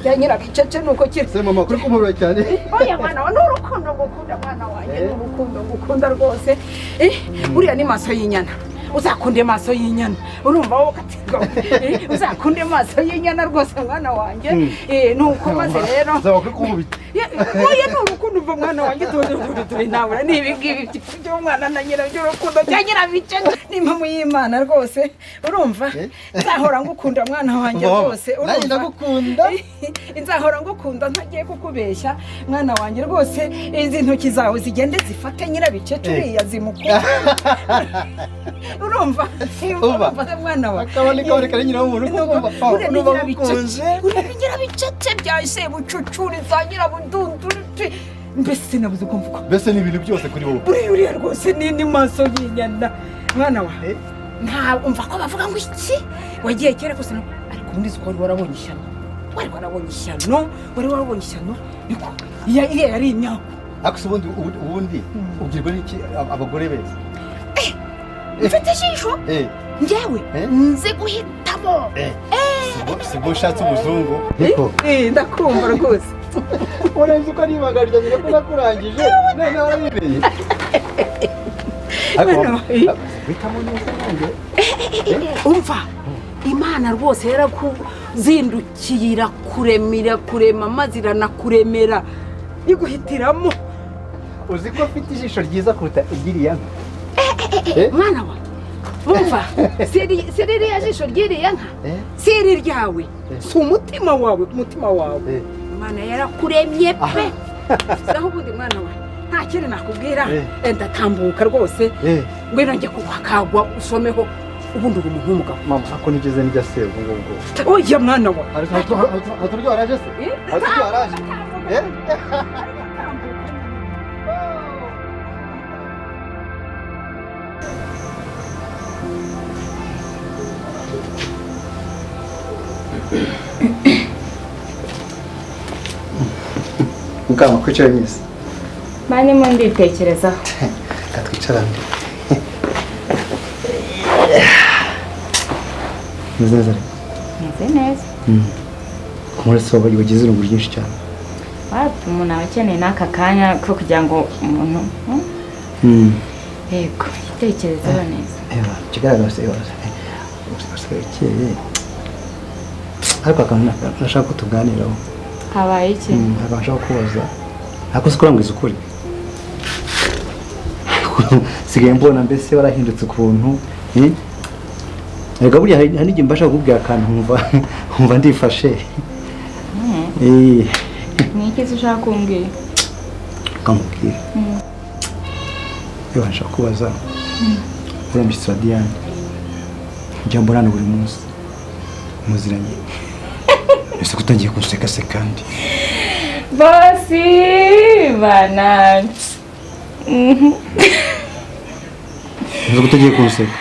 cyanyira bicece nuko kiri se mama kuri kumubura cyane oya mwana wa n'urukundo gukunda mwana wanjye n'urukundo gukunda rwose buriya ni maso y'inyana uzakunde maso y'inyana urumva wowe katika uzakunde maso y'inyana rwose mwana wanjye nuko maze rero zaba kwikubita oya n'urukundo umva mwana wanjye turi nawe ni ibingibi byo mwana na nyina by'urukundo cyagira bice n'impamo y'Imana rwose urumva nzahora ngukunda mwana wanjye rwose urumva ndagukunda nzahora ngukunda ntagiye kukubeshya mwana wanjye rwose izi ntoki zawe zigende zifate nyirabicece uriya zimukunda urumva mwana wa akaboneka nyina w'umuntu urumva nyirabicece bya sebucucuri za nyirabudunduru mbese nabuze uko mvuga mbese ni ibintu byose kuri wowe uriya rwose ni maso y'inyana mwana wa nta umva ko bavuga ngo iki wagiye kera gusa ariko ubundi ziko warabonye ishyano wari warabonye ishyano niko iya yari imyaho akuse ubundi ubwirwa n'iki abagore beza mfite ijisho njyewe nzi guhitamo sibwo ushatse umuzungu ndakumva rwose urenze uko ari ibanga ryanjye ko nakurangije none warabibeye umva Imana rwose yarakuzindukira kurema maze iranakuremera iguhitiramo uzi ko afite ijisho ryiza kuruta igiriya mwana wa umva siri ya jisho ryiriya nka siri ryawe si umutima wawe Imana yarakuremye pe saho ubundi mwana wa nta kindi nakubwira ndatambuka rwose ngwino njye kugwa usomeho ubundi uri umuntu w'umugabo mama ako nigeze njya se ubwo oya mwana wa haturyo waraje se haturyo waraje ukama kwicara mwese mani mu nditekerezaho katwicarane meze neza meze neza kumuretse wagize irungu ryinshi cyane wapi umuntu aba akeneye n'aka kanya ko kugira ngo umuntu yego yitekerezeho neza kigaragara se usigaye ariko akantu nashaka ko tuganiraho habaye iki ntabasha kubaza ariko sikurangiza ukuri sigaye mbona mbese warahindutse ukuntu rega buriya hari n'igihe mbasha kukubwira akantu nkumva ndifashe ni iki ushaka kumbwira ukamubwira iyo nshaka kubaza uriya mbisitira Diane njya mbonana buri munsi muziranye ese kutangiye kunseka se kandi bosi bana ese kutangiye kunseka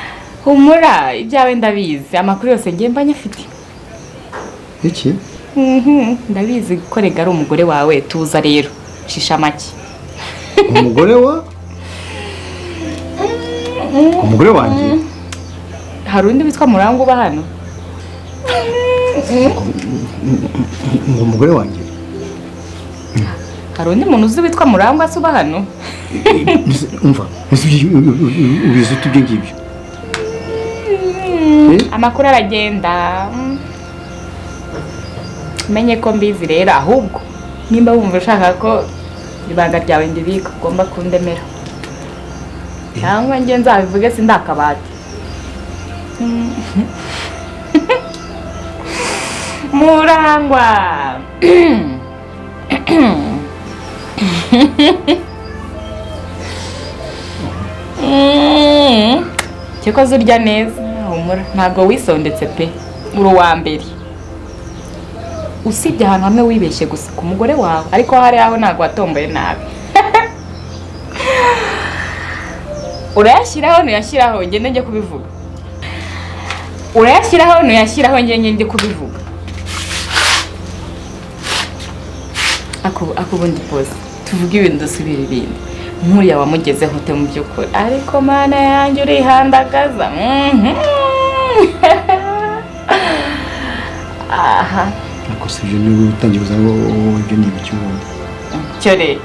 humura ibyawe ndabizi amakuru yose ngiye mba nyafite iki ndabizi ko rega ari umugore wawe tuza rero shisha make umugore umugore wanjye hari undi witwa Murango uba hano umugore wanjye hari undi muntu uzi witwa Murango asuba hano umva ubizi utubye ngibyo amakuru aragenda menye ko mbizi rero ahubwo nimba wumva ushaka ko ibanga ryawe ndibika ugomba kundemera cyangwa njye nzabivuge sindakabati Murangwa. Cyakoze urya neza. Humura, ntabwo wisondetse pe. Uri uwa mbere. Usibye ahantu hamwe wibeshye gusa ku mugore wawe, ariko hari aho ntabwo watomboye nabi. Urayashyiraho ntuyashyiraho ngende njye kubivuga. Urayashyiraho ntuyashyiraho ngende njye kubivuga. Ako bundi pose tuvuga ibintu dusubira ibindi. Nkuriya wamugezeho ute mu by'ukuri, ariko mana yanjye urihandagaza. Aha. Ako sije ni utangiye uzabo ibyo ni icyubundi. Cyore.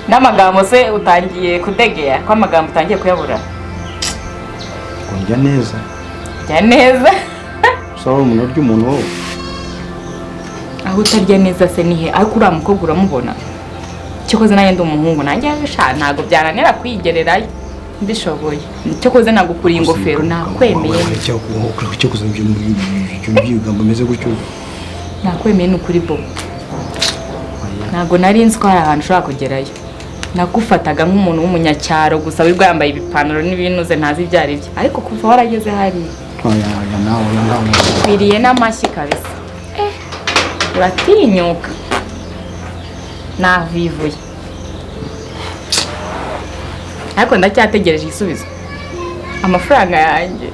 N'amagambo se utangiye kudegera, ko amagambo utangiye kuyabura. Urya neza. Urya neza. Sawa umuntu urya umuntu wowe. Aho utarya neza se nihe, ariko uriya mukobwa uramubona. Cyokoze nanjye ndi umuhungu, nanjye yabisha ntago byaranera kwigererayo. Mbishoboye. Cyokoze nagukuriye ingofero nakwemeye. Cyokoze ibyo by'ibigambo meze gutyo. Nakwemeye n'ukuri bo. Ntago nari nzi ko hari ahantu ushobora kugerayo. Nagufataga nk'umuntu w'umunyacyaro gusa wibwa yambaye ibipantaro n'ibinuze ntazi ibyari bye, ariko kuva warageze hari. Oya nawe. Kwiriye n'amashyi kabisa. Uratinyuka. Navivuye. Ariko ndacyategereje igisubizo. Amafaranga yanjye.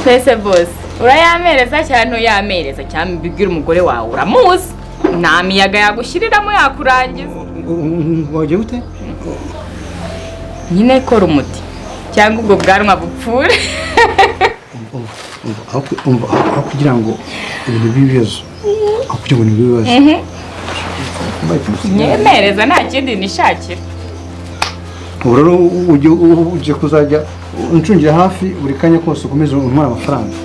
Pese boss. Urayamereza cyane uyamereza cyane bibwira umugore wawe uramuzi. Nta miyaga yagushyiriramo yakurangiza. Waje ute? Nyine kora umuti. Cyangwa ubwo bwanwa bupfure. Aho kugira ngo ibintu bibibazo. Aho kugira ngo ibibazo. Nyemereza nta kindi nishakira. Uraro uje kuzajya uncungira hafi buri kanya kose ukomeza umara amafaranga.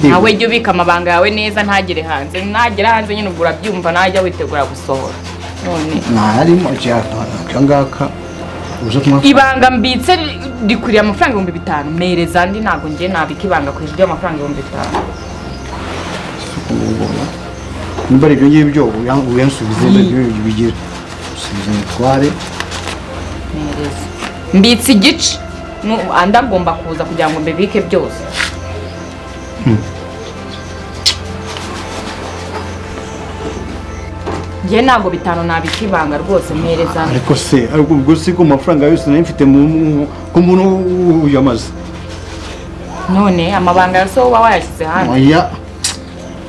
Nawe jya ubika amabanga yawe neza ntagere hanze. Nagera hanze nyine ubwo urabyumva najya witegura gusohora. None ntarimo cyangaka uje kumwa. Ibanga mbitse rikuriye amafaranga 500. Mereza ndi ntago ngiye nabika ibanga kuri ibyo amafaranga 500. Niba ibyo ngibyo uyansubize ibyo bigira. Usubize tware. Mereza. Mbitse igice. Andagomba kuza kugira ngo mbibike byose. Ngiye ntabwo 5 nabika ibanga rwose mpereza. Ariko se ubwo si ko amafaranga yose nari mfite ku muntu uyamaze. None amabanga yose uba wayashyize hano. Oya.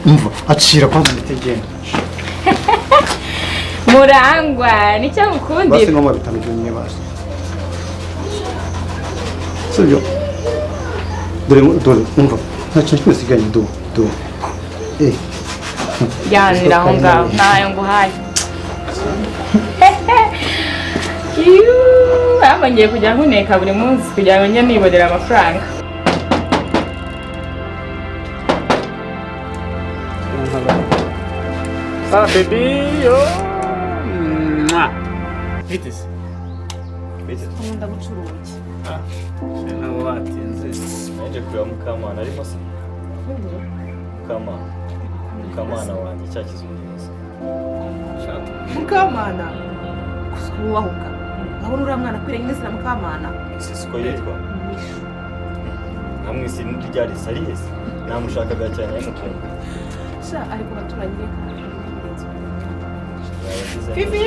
Umva acira kwanza mitegenda. Murangwa nicyo ngukundira. Basi ngoma 5 byonyine basi. Sibyo. Dore umva. Ntacyo cyosigaye do. Yanira aho ngaho nayo nguhaye. Abangiye kujya nkuneka buri munsi kugira ngo njye nibodera amafaranga. Baby yo. Bitese. Nkunda gucuruza. Nabo batinze. Naje kureba Mukamana ariko se. Mukamana wanjye cyakize umuyobozi. Mukamana. Kusubahuka. Nabona uriya mwana kwire nyine sina Mukamana. Siko yitwa. Namwisi n'iryari Sariyesi. Namushakaga cyane y'umutungo. Sha ariko baturanye. Fifi.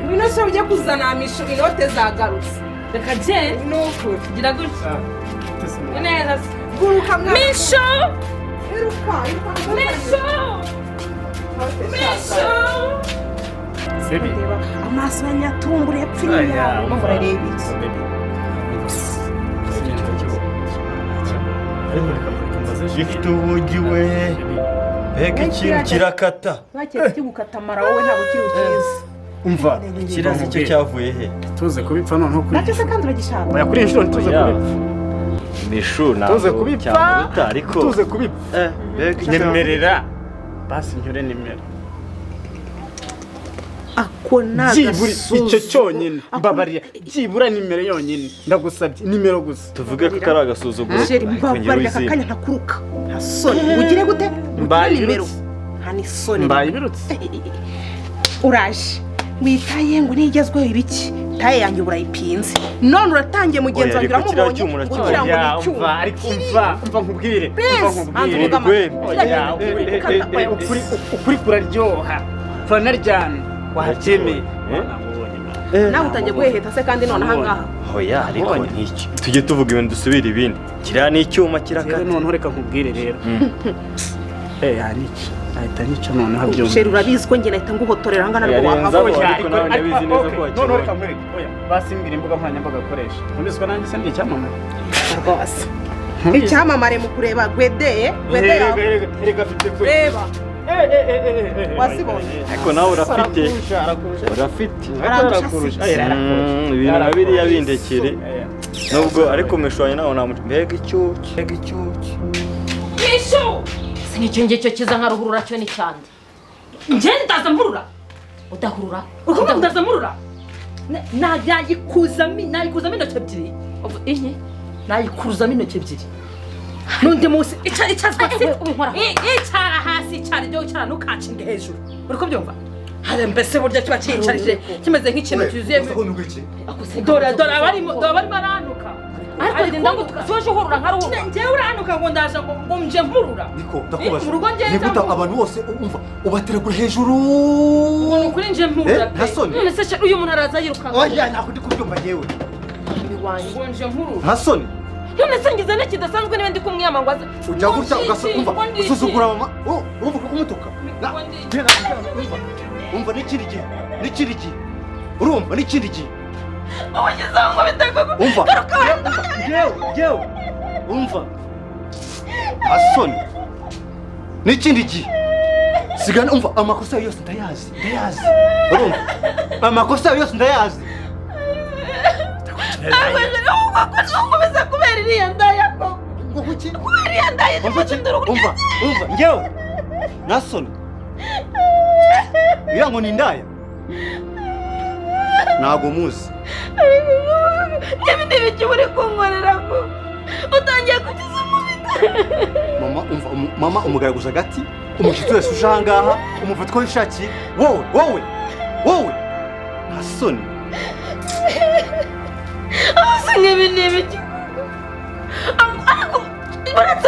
Bino se ujya kuzana misho inote zagarutse. Reka je nuko tugira gutya. Neza. Guruka mwana. Misho. Iruka. Misho. Sebi. Amaso yanyatumbura yapfinya. Muvura rebe. Gifite ubugi we. Mbega ikintu kirakata. Bakeye kigukata mara wowe ntabwo kiri ukizi. Umva, Kirazi cyo cyavuye he? tuze kubipfa none kuri. Nacyo se kandi uragishaka. Oya kuri inshuro tuze kubipfa. Mishu na. Tuze kubipfa. Ariko. Tuze kubipfa. Mbega Nemerera. Basi nyure nimero. ako byibura icyo cyonyine mbabarira byibura nimero yonyine ndagusabye nimero gusa tuvuge ko kari agasuzuguro sheri mbabarira akanya ntakuruka nta soni ugire gute Mbaye nimero ibirutse. nta n'isoni mbaye ibirutse uraje witaye ngo nigezweho ibiki taye yanjye urayipinze none uratangiye mugenzi wanjye uramubonye kugira ngo oya nicyuma umva ariko umva nkubwire ukuri kuraryoha turanaryana wabyemeye nawe utangiye guheheta se kandi none ahangaha hoya ariko n'iki tujye tuvuga ibintu dusubira ibindi kiriya ni icyuma kirakata noneho reka nkubwire rero yanica ahita nica noneho abyumva sheri urabizi ko njye nahita nguhotorera ahangana rwo yarenzaho ariko nawe ndabizi neza ko noneho reka wakibonye nkwereke oya basimbwira imbuga nkoranyambaga akoresha ntubizi ko nanjye se ndi icyamamare rwose icyamamare mu kureba gwedeye erega afite kwe reba wasibonye ariko nawe urafite arakurusha ibintu nka biriya bindekere nubwo ariko mishwanya nawe namuca mbega icyuki Bishu! Sinicyo ngicyo kiza nka ruhurura cyo ni cyane. Nje ndaza murura. Udahurura. Uko ndaza murura. Nayikuzamo intoki ebyiri. Inye. Nayikuzamo intoki ebyiri. Nundi munsi icazwa se icara hasi icara ibyo wicara ntukacinge hejuru. Uri kubyumva? Hari mbese burya kiba cyicarije kimeze nk'ikintu cyuzuye. Dore abarimo aranuka. Ariko ndenda ngo soje uhurura nka ruhurura. Ngewe uranuka ngo ndaje ngo nje mpurura. Niko ndakubaza. Mu rugo ngenza. Nikuta abantu bose umva ubateragura hejuru. Ngo kuri nje mpurura. Ntasoni. None se uyu muntu araza yiruka. Oya nako ndi kubyumva yewe. Ngo nje mpurura. Ntasoni. None se ngize n'ikidasanzwe niba ndi kumwiyama ngo aze. Ujya gutya ugasumva usuzugura mama. Urumva ko kumutuka. Umva n'ikindi gihe. Urumva n'ikindi gihe. Abagize ngo bitego. Umva. Yewe. Umva. Asoni. N'ikindi gihe. Sigana umva amakosa yose ndayazi. Urumva? Amakosa yose ndayazi. Komeza kubera iriya ndaya ko. Nguki. Kubera iriya ndaya Umva. Ngewe. Nasoni. Iriya ngo ni indaya. Ntago muzi. N'ibindi biki uri kunkorera ko utangiye kugiza umubiri. Mama umugaraguza agati umushyitsi wese uje ahangaha umufata uko wishakiye wowe ntasoni. Nk'ibi ni ibiki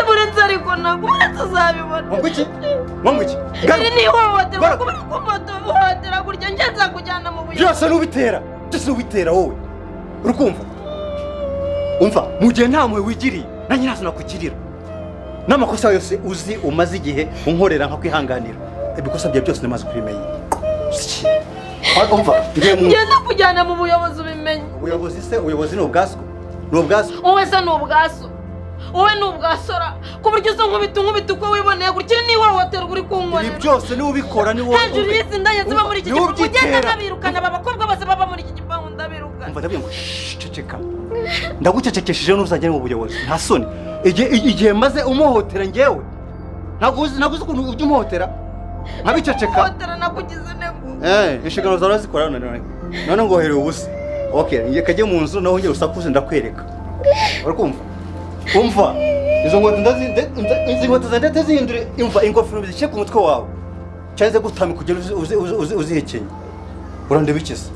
buretse ariko ntabwo buretse uzabibona. Wamwe iki iri ni ihohoterwa kubera ko uhohotera gutya njye nzakujyana mu buyobozi. byose n'ubitera wowe urukumva. Umva mu gihe nta mwe wigiriye nanjye ntazo nakugirira n'amakosa yose uzi umaze igihe unkorera nka kwihanganira ibikosa byawe byose namaze kubimenya. Umva ngenda kujyana mu buyobozi ubimenye. Ubuyobozi ni ubwaso. Wowe se ni ubwaso. Wowe ni ubwasora ku buryo uza nkubita uko wiboneye gutya ni ihohoterwa uri kunkorera. Ibi byose niwe ubikora ni wowe. Hejuru y'izi ndaya ziba muri iki gipangu ugenda nkabirukana aba bakobwa bose baba muri iki gipangu ndabirukana. Umva ndabwiye ngo ceceka. Ndagucecekesheje n'uzajya mu buyobozi. Nta soni. Igihe maze umuhotera ngewe. Naguze ukuntu ujya umuhotera. Nkabiceceka. Umuhotera nakugize nego. Inshingano zawe zikora none ngohereye ubusa. Okay, ngiye kajye mu nzu naho ngiye usakuze ndakwereka. Urakumva? Umva. Izo nkweto zandete zihindure imva ingofero bizishe ku mutwe wawe. Cyaze gutama kugera uzihekenye. Urandeba ikiza.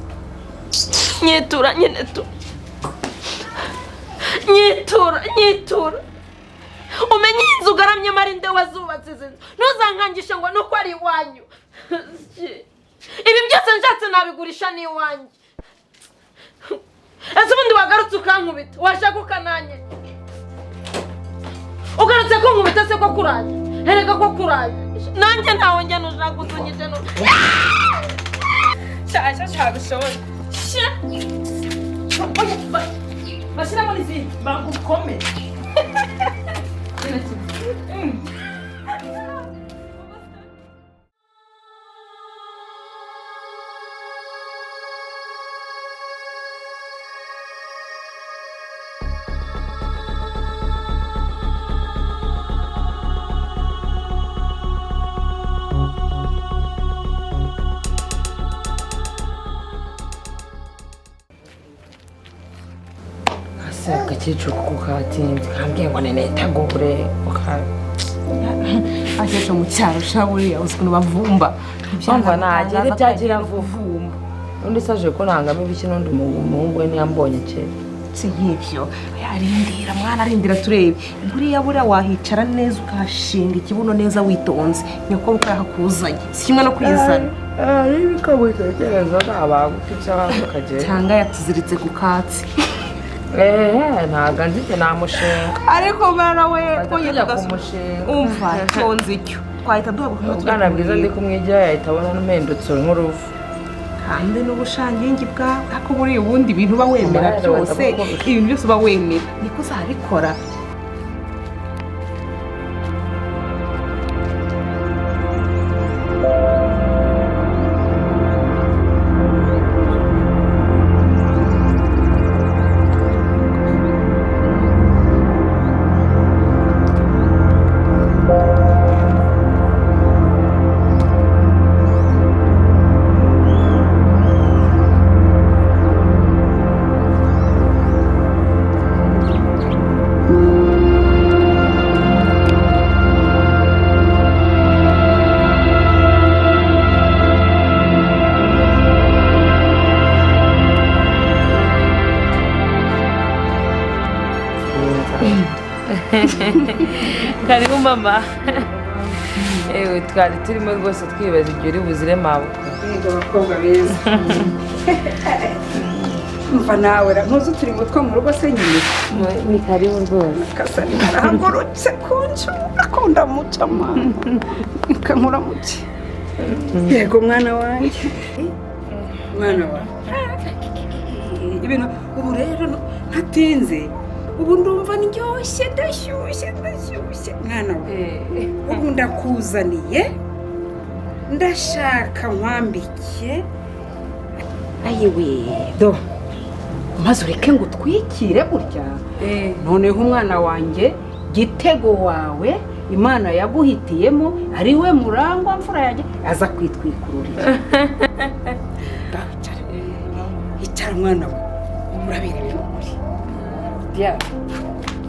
Nyitura nyine tu. Nyitura. Umenye inzu ugaramye marinde wazubatse izi nzu. Ntuzankangishe ngo nuko ari iwanyu. Ibi byose nshatse nabigurisha ni iwanyu. Ese ubundi wagarutse ukankubita washaka ukananye. Ugarutse ko nkubita se ko kuraje. Hereka ko kuraje. Nanjye ntawe njye nushaka utunyije no. Sha bishoboye. Bashira muri zi bagukome. se agakecuru kukatinze kambwiye ngo nenetagure akecuru mu cyaro shaburiya uzi ukuntu bavumba umva nagere byagira vuvumba undi saje ko nangamo ibiki n'undi muhungu we ntiyambonye kera si nk'ibyo arindira mwana arindira turebe buriya wahicara neza ukahashinga ikibuno neza witonze nyoko ukahakuzanye si kimwe no kwizana bikabutekereza ntabagufi cyangwa yatuziritse ku katsi ntago nzite namushinga ariko mwana we kujya kumushinga umva tonze icyo twahita duhabwa ubwana bwiza ndi kumwigira yahita abona n'umpendutse nk'uruvu kandi n'ubushangingi bwawe ariko buri ubundi bintu uba wemera byose ibintu byose uba wemera niko uzabikora karibu mama ewe twari turimo rwose twibaza ibyo uri buzire mabukwe yego bakobwa beza umva nawe ntuzi uturimo two mu rugo se nyine ni karibu rwose kasani arahagurutse kuncu akunda muca mama nkamura muke yego mwana wanjye mwana wanjye ibintu ubu rero ntatinze ubu ndumva ndyoshye ndashyushye mwana we ubu ndakuzaniye ndashaka nkwambike ayiwe do maze ureke ngo utwikire gutya noneho umwana wanjye gitego wawe imana yaguhitiyemo ari we murangwa mfura yanjye aza kwitwikururira icara mwana we uraberewe n'ukuri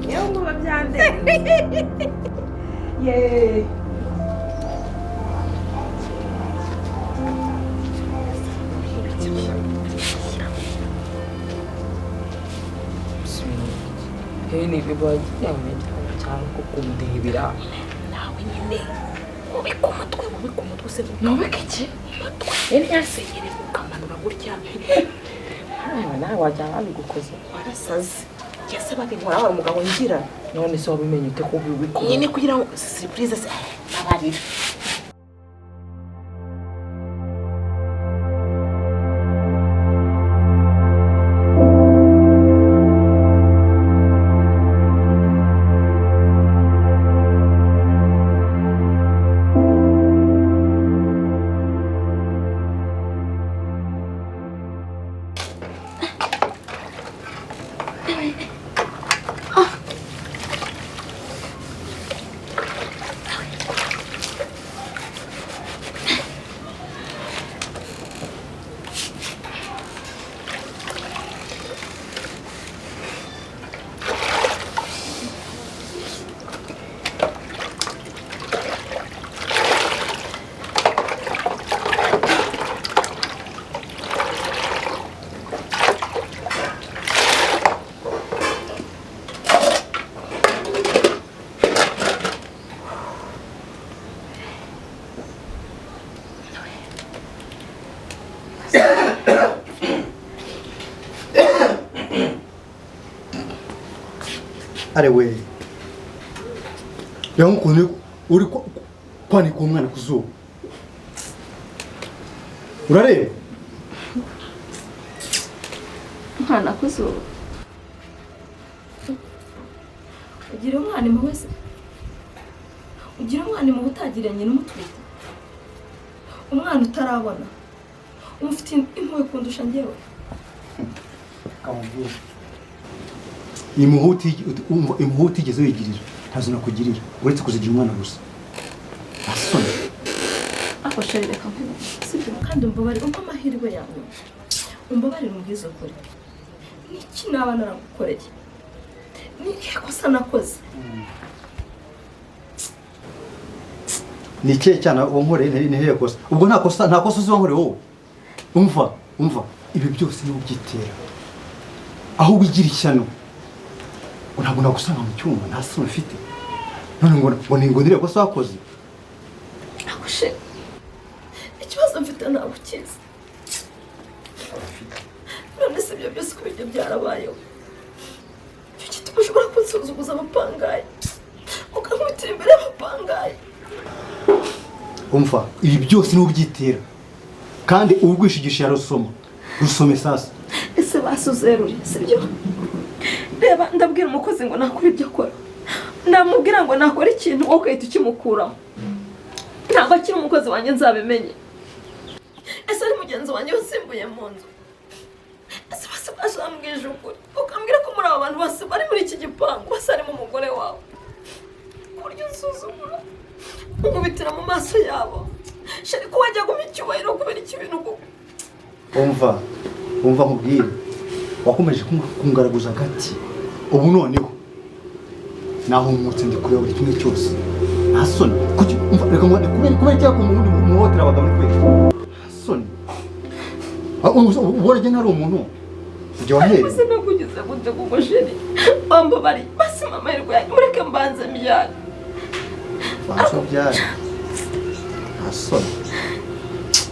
yewe ngo babyandere yeee ni ibibazo cyangwa kukundebera nawe nyine ubika umutwe se nubike iki umutwe yasenyere ukamanura gutya nawe wajya babigukoze warasaze yase babinkora hari umugabo ngira none se wabimenye ute ko ubikora nyine kugira ngo surprise se abarira arewe rero ukuntu uri kwanika umwana ku zuba urareba umwana ku zuba ugira umwana impuhwe se ugira umwana impuhwe utagiranye n'umutwite umwana utarabona umufite impuhwe kundusha njyewe kamubwira impuhwe utigeze wigirira ntazo nakugirira uretse kuzigira umwana gusa asoni ako sheri reka sibyo kandi umbabarire umpa amahirwe yawe umbabarire umbwize ukuri niki naba naragukoreye ni kosa nakoze. Ni ikihe cyana wankoreye ni hehe kosa? Ubwo nta kosa uzi wankoreye wowe. Umva ibi byose ni ubyitera. Aho wigira ishyano. Ntabwo nagusanga mu cyumba nta soni ufite. None ngo ningondire kosa wakoze. Akushe. Ikibazo mfite ntabwo kizi. None se ibyo byose ko bijya byarabayeho. Icyo gituma ushobora kunsuzuguza abapangayi. Ukamwitira imbere y'abapangayi. Umva ibi byose ni ubyitera. Kandi ubwishigisha rusome sasa. Ese basuzerure sibyo? Reba ndabwira umukozi ngo nakora ibyo akora. Ndamubwira ngo nakora ikintu wowe ukahita ukimukuramo. Ntabwo akiri umukozi wanjye nzabimenye. Ese ari mugenzi wanjye wasimbuye mu nzu. Ese bose bashambwije ukuri. Ukambwira ko muri aba bantu bose bari muri iki gipangu bose harimo umugore wawe. Kurya unsuzugura. Umubitira mu maso yabo. Shari ko wajya guma icyubahiro kubera ikibintu kuko. Umva nkubwire. Wakomeje kungaraguza gati. Ubu noneho naho umutse ndi kureba buri kimwe cyose. Nasoni kuki reka ngo kubera cyako umuntu muhotera abagabo ni kwezi. Nasoni. Ubona ari umuntu. Ujye wahere. Ese nakugize gute kuko sheri. Bamba bari basi mama yirwa mureke mbanze myana. Baso byari. Nasoni.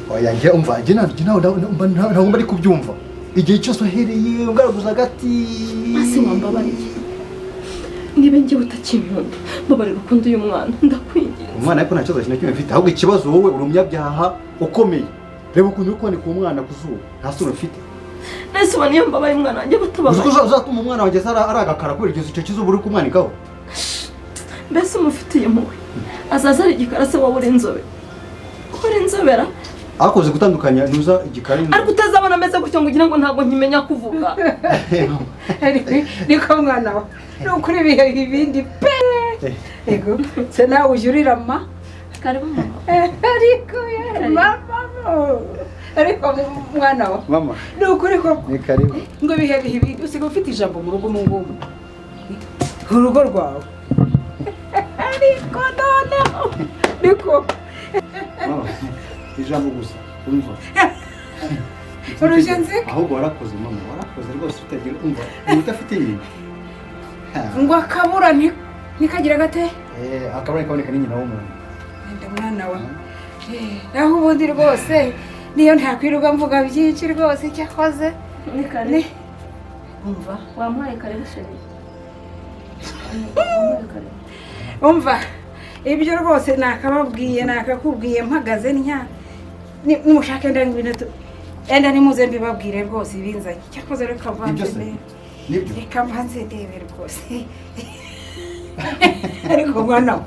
Oya nje umva nje nawe bari kubyumva. Igihe cyose uhereye ungaraguza gati. Basi mamba bari. Niba ngiye utakinkunda babari rukundo uyu mwana ndakwinginze. Umwana ariko nta kibazo kinakimwe mfite ahubwo ikibazo wowe uri umunyabyaha ukomeye. Reba ukuntu uko ni ku mwana kuzuba nta sura ufite. Nese baniyo mbabaye umwana wanjye batababaye. Uzuko uzatuma umwana wanjye aragakara kuri icyo kizuba uri kumwanikaho. Mbese umufitiye impuhwe azaza ari igikarase wowe uri inzobe. Uri inzobera akoze gutandukanya nuza igikari. Ariko utazabona ameze gutyo ngo ugira ngo ntabwo nkimenya kuvuga. Niko mwana wa nukuri bihe ibindi pe. Ego se nawe ujurira ma. Karibu mama. Ariko ya mama. Ariko mwana wa mama nukuri ko ni karibu ngo bihe ibindi usiga ufite ijambo mu rugo mu ngumba. Urugo rwawe. Ariko noneho niko ijambo gusa umva. Urujenze ahubwo warakoze mama warakoze rwose utagira umva utafite nyina. Ngo akabura nikagira gate? Akabura kaboneka ni nyina w'umuntu. Nda mwana wa. Naho ubundi rwose niyo ntakwiruka mvuga byinshi rwose cyakoze. Ni kare. Umva wampaye kare sheri. Umva ibyo rwose nakababwiye nakakubwiye mpagaze ntya nimushake ndangibintu enda nimuze mbibabwire rwose ibinzanye cyakoze reka mvanze nibyo reka mvanze ndebe rwose. Ariko mwana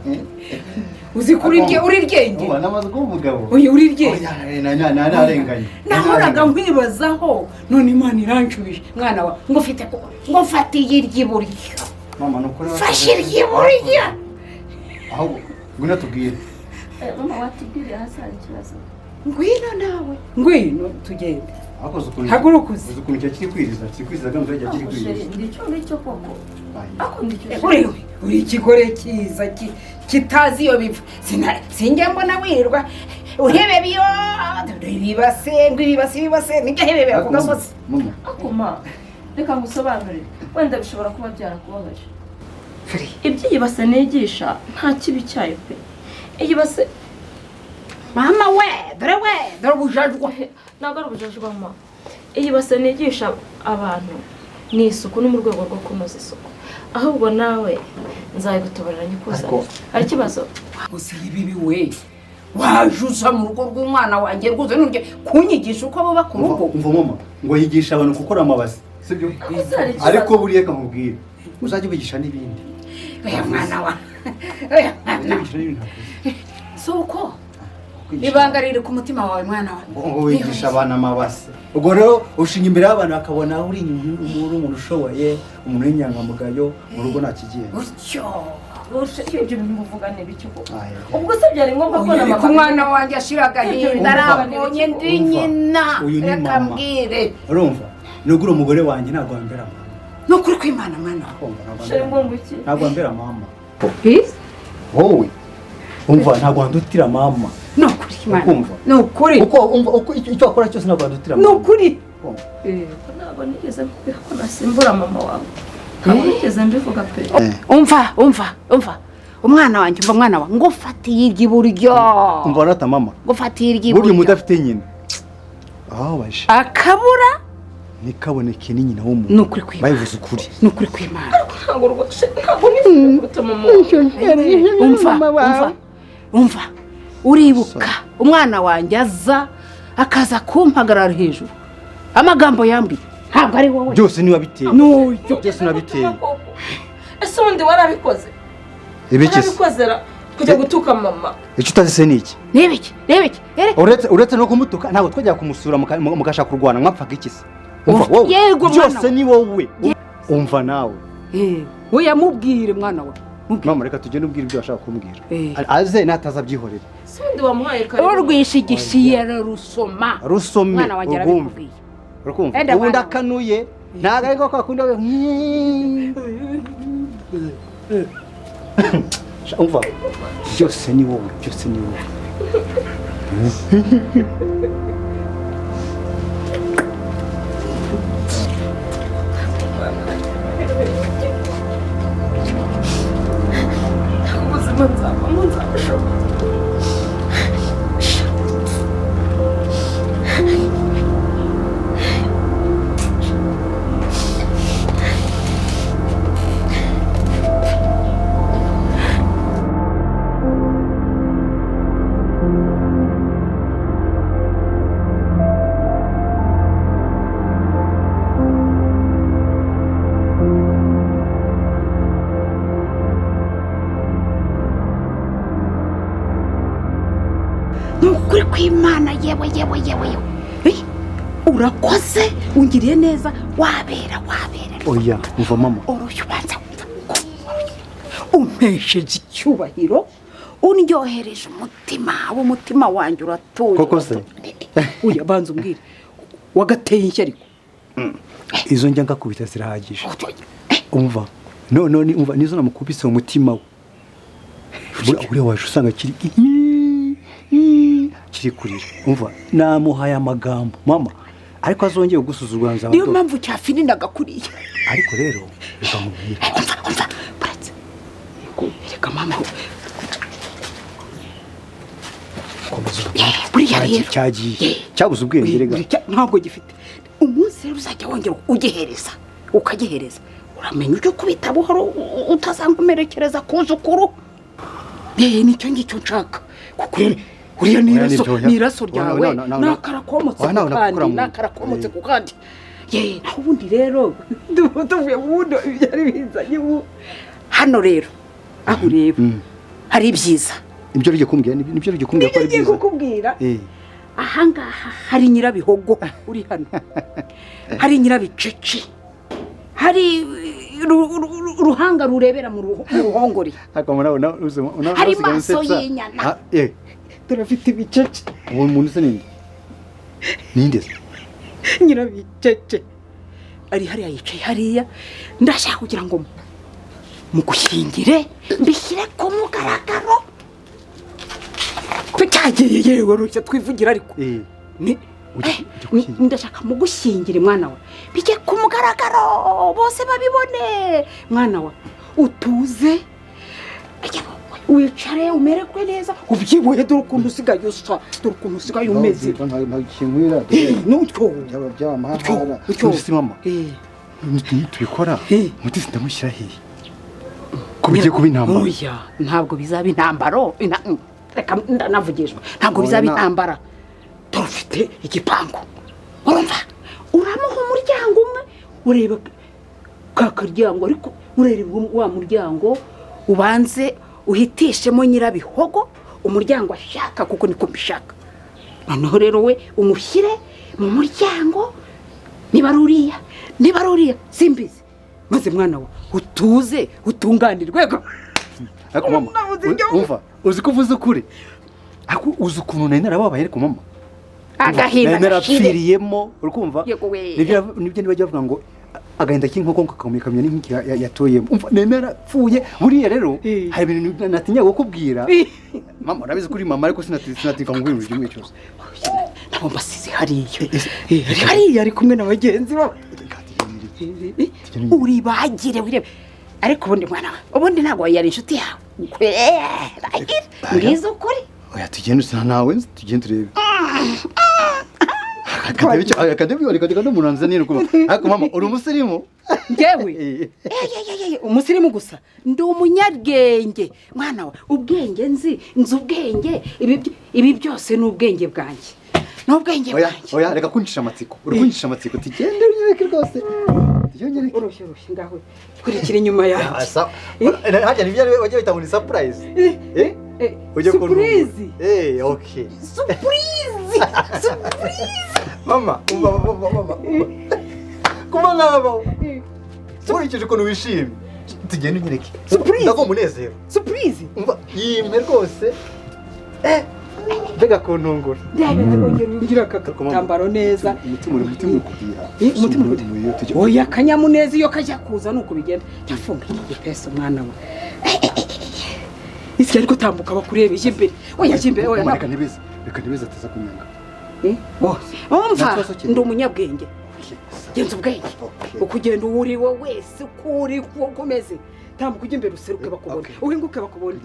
uzi kuri uri ryenge namaze kuba umugabo uyu uri ryenge narenganye nahoraga nkwibazaho none Imana iranshubije mwana wa ngo ufite ngo fatiye iry'iburyo mama nukuri fashe iry'iburyo aho ngwino tubwire. Mama watubwire hasari ikibazo. Ngwino nawe ngwino tugende. Akoze ukuntu hagurukuze ukuntu kiri kwiriza gambe rya kiri kwiriza. Ndico koko. Ako ndico. Uri ikigore cyiza kitazi iyo biva. Sinjya mbona wirwa uhebe biyo ibibase nijya hebebe ku gasozi. Ako ma reka ngusobanurire wenda bishobora kuba byarakubabaje. Ibyo yibase nigisha nta kibi cyayo pe. Iyibase mama dore bujajwa ntabwo ari ubujajwa mama. Iyibase nigisha abantu ni isuku no mu rwego rwo kunoza isuku. Ahubwo nawe nzayigutoborera nyikuzana. Ari kibazo gusa ibibi we wajuza mu rugo rw'umwana wanjye rwose nurye kunyigisha uko baba ku rugo. Umva mama ngo yigisha abantu gukora amabasi sibyo ariko buriye kamubwira uzajye wigisha n'ibindi. Oya mwana wa suko ibanga riri ku mutima wawe mwana wa ngo wigisha abana amabasi. Ubwo rero ushinga imbere y'abantu bakabona uri umuntu ushoboye umuntu w'inyangamugayo mu rugo ntakigiye utyo ibyo bimuvuga n'ibiki koko. Ubwo se byari ngombwa ko na mama umwana wanjye ashiraga hinda arabonye ndi nyina reka mbwire urumva nugura umugore wanjye ntabwo wambera nukuri kw'Imana mwana ntabwo wambera mama wowe umva ntabwo wandutira mama nukuri Imana nukuri uko icyo wakora cyose ntabwo wandutira mama nukuri ntabwo nigeze mvuga ko nasimbura mama wawe ntabwo nigeze mbivuga pe umva umwana wanjye umwana wa ngo fatiye iry'iburyo umva rata mama ngo fatiye iry'iburyo burya mudafite nyina baje akabura nikaboneke ni nyina w'umuntu nukuri kw'Imana bayivuze ukuri nukuri kw'Imana ntabwo rwose ntabwo nifuza mama umva uribuka umwana wanjye aza akaza kumpagarara hejuru amagambo yambi ntabwo ari wowe byose niwe biteye byose nabiteye ese undi warabikoze warabikozera kujya gutuka mama icyo utazi se ni iki nebiki uretse no kumutuka ntabwo twajya kumusura mugashaka kurwana mwapfaga iki se umva wowe byose ni wowe umva nawe uyamubwire mwana we mama reka tugende ubwira ibyo washaka kumbwira aze natazabyihorera sindi wamuhaye kare urwishigishiye rusoma rusome mwana wanjye arabikubwiye urakumva ubundi akanuye ntabwo ariko kakunda we umva byose ni wowe byose ni wowe ubuzima nzavamo nzabushoboye nukuri kw'Imana yewe urakoze ungiriye neza wabera oya umva mama urushyu banza umpesheje icyubahiro undyohereje umutima wanjye uratuye koko se uya banza umbwire wagateye iki ariko izo njya ngakubita zirahagije umva none umva nizo namukubise mu mutima we buriya waje usanga kiri kurira umva namuhaye amagambo mama ariko azongeye gusuzugura nzaho niyo mpamvu cyafinindaga kuriya ariko rero reka mubwire umva baretse reka mama buriya rero cyagiye cyabuze ubwenge rega ntabwo gifite umunsi rero uzajya wongera ukagihereza uramenya ujye kubita buhoro utazankomerekereza kuzukuru nicyo ngicyo nshaka kuko uriya n'iraso ryawe nakarakomotse ku kandi naho ubundi rero tuvuye ubundi byari bizanye hano rero aho ureba hari ibyiza nibyo ryo kumbwira ko ari byiza kukubwira ahangaha hari nyirabihogo uri hano hari nyirabicece hari uruhanga rurebera mu ruhongore hari maso y'inyana turafite ibicece uwo muntu se ninde nyirabicece ari hariya yicaye hariya ndashaka kugira ngo mugushyingire mbishyire ku mugaragaro tutagiye yewe rushya twivugira ariko ndashaka mugushyingire mwana we bijye ku mugaragaro bose babibone mwana we utuze wicare umerekwe neza ubyibuhe dore ukuntu usigaye usa dore ukuntu usigaye umeze tubikora mutesi ndamushyira hehe ko bigiye kuba intambara ntabwo bizaba intambaro reka ndanavugishwa ntabwo bizaba intambara turafite igipangu urumva uramuha umuryango umwe ureba ka karyango ariko ureba wa muryango ubanze uhitishemo nyirabihogo umuryango ashaka kuko niko mbishaka noneho rero we umushyire mu muryango niba ari uriya simbizi maze mwana we utuze utunganirwe ariko mama umva uzi ko uvuze ukuri uzi ukuntu nari narababaye ariko mama agahinda narapfiriyemo urikumva nibyo ntibajya bavuga ngo agahinda k'inkoko kakamukamya n'inki yatoyemo umva narapfuye buriya rero hari ibintu natinya gukubwira mama urabizi kuri mama ariko sinatika ngo ibintu kimwe cyose nabo mbasize hariya ari kumwe n'abagenzi bo uri bagire wirebe ariko ubundi mwana ubundi ntago yari inshuti yawe bagire urize ukuri oya tugende usa nawe tugende turebe akademi munanza nini kuba ariko mama uri umusirimu ngewe umusirimu gusa ndi umunyabwenge mwana wa ubwenge nzi ubwenge ibi byose ni ubwenge bwanjye n'ubwenge bwanjye oya reka kuncisha amatsiko urukuncisha amatsiko tugende unyereke rwose yonyereke urushye ngaho kurikira inyuma yawe hajya nibyo wajya bita muri surprise surprise okay surprise mama kuma ngaba urikije ko wishimye tugende unyereke ndako munezero surprise umva yime rwose Bega kontongora. Ngira kakambaro neza. Umutima ukubira. Umutima. Oya kanyamuneza iyo kajya kuza nuko bigenda. Yafunga ipesa mwana we. Isi ariko tambuka bakurebeje imbere. Oya imbere oya. Reka nibeza ataza kunyanga. Umva ndi umunyabwenge. Genza ubwenge. Ukugenda uri wo wese kuri komeze. Tambuka ujye imbere useruke bakubona. Uhinguke bakubona.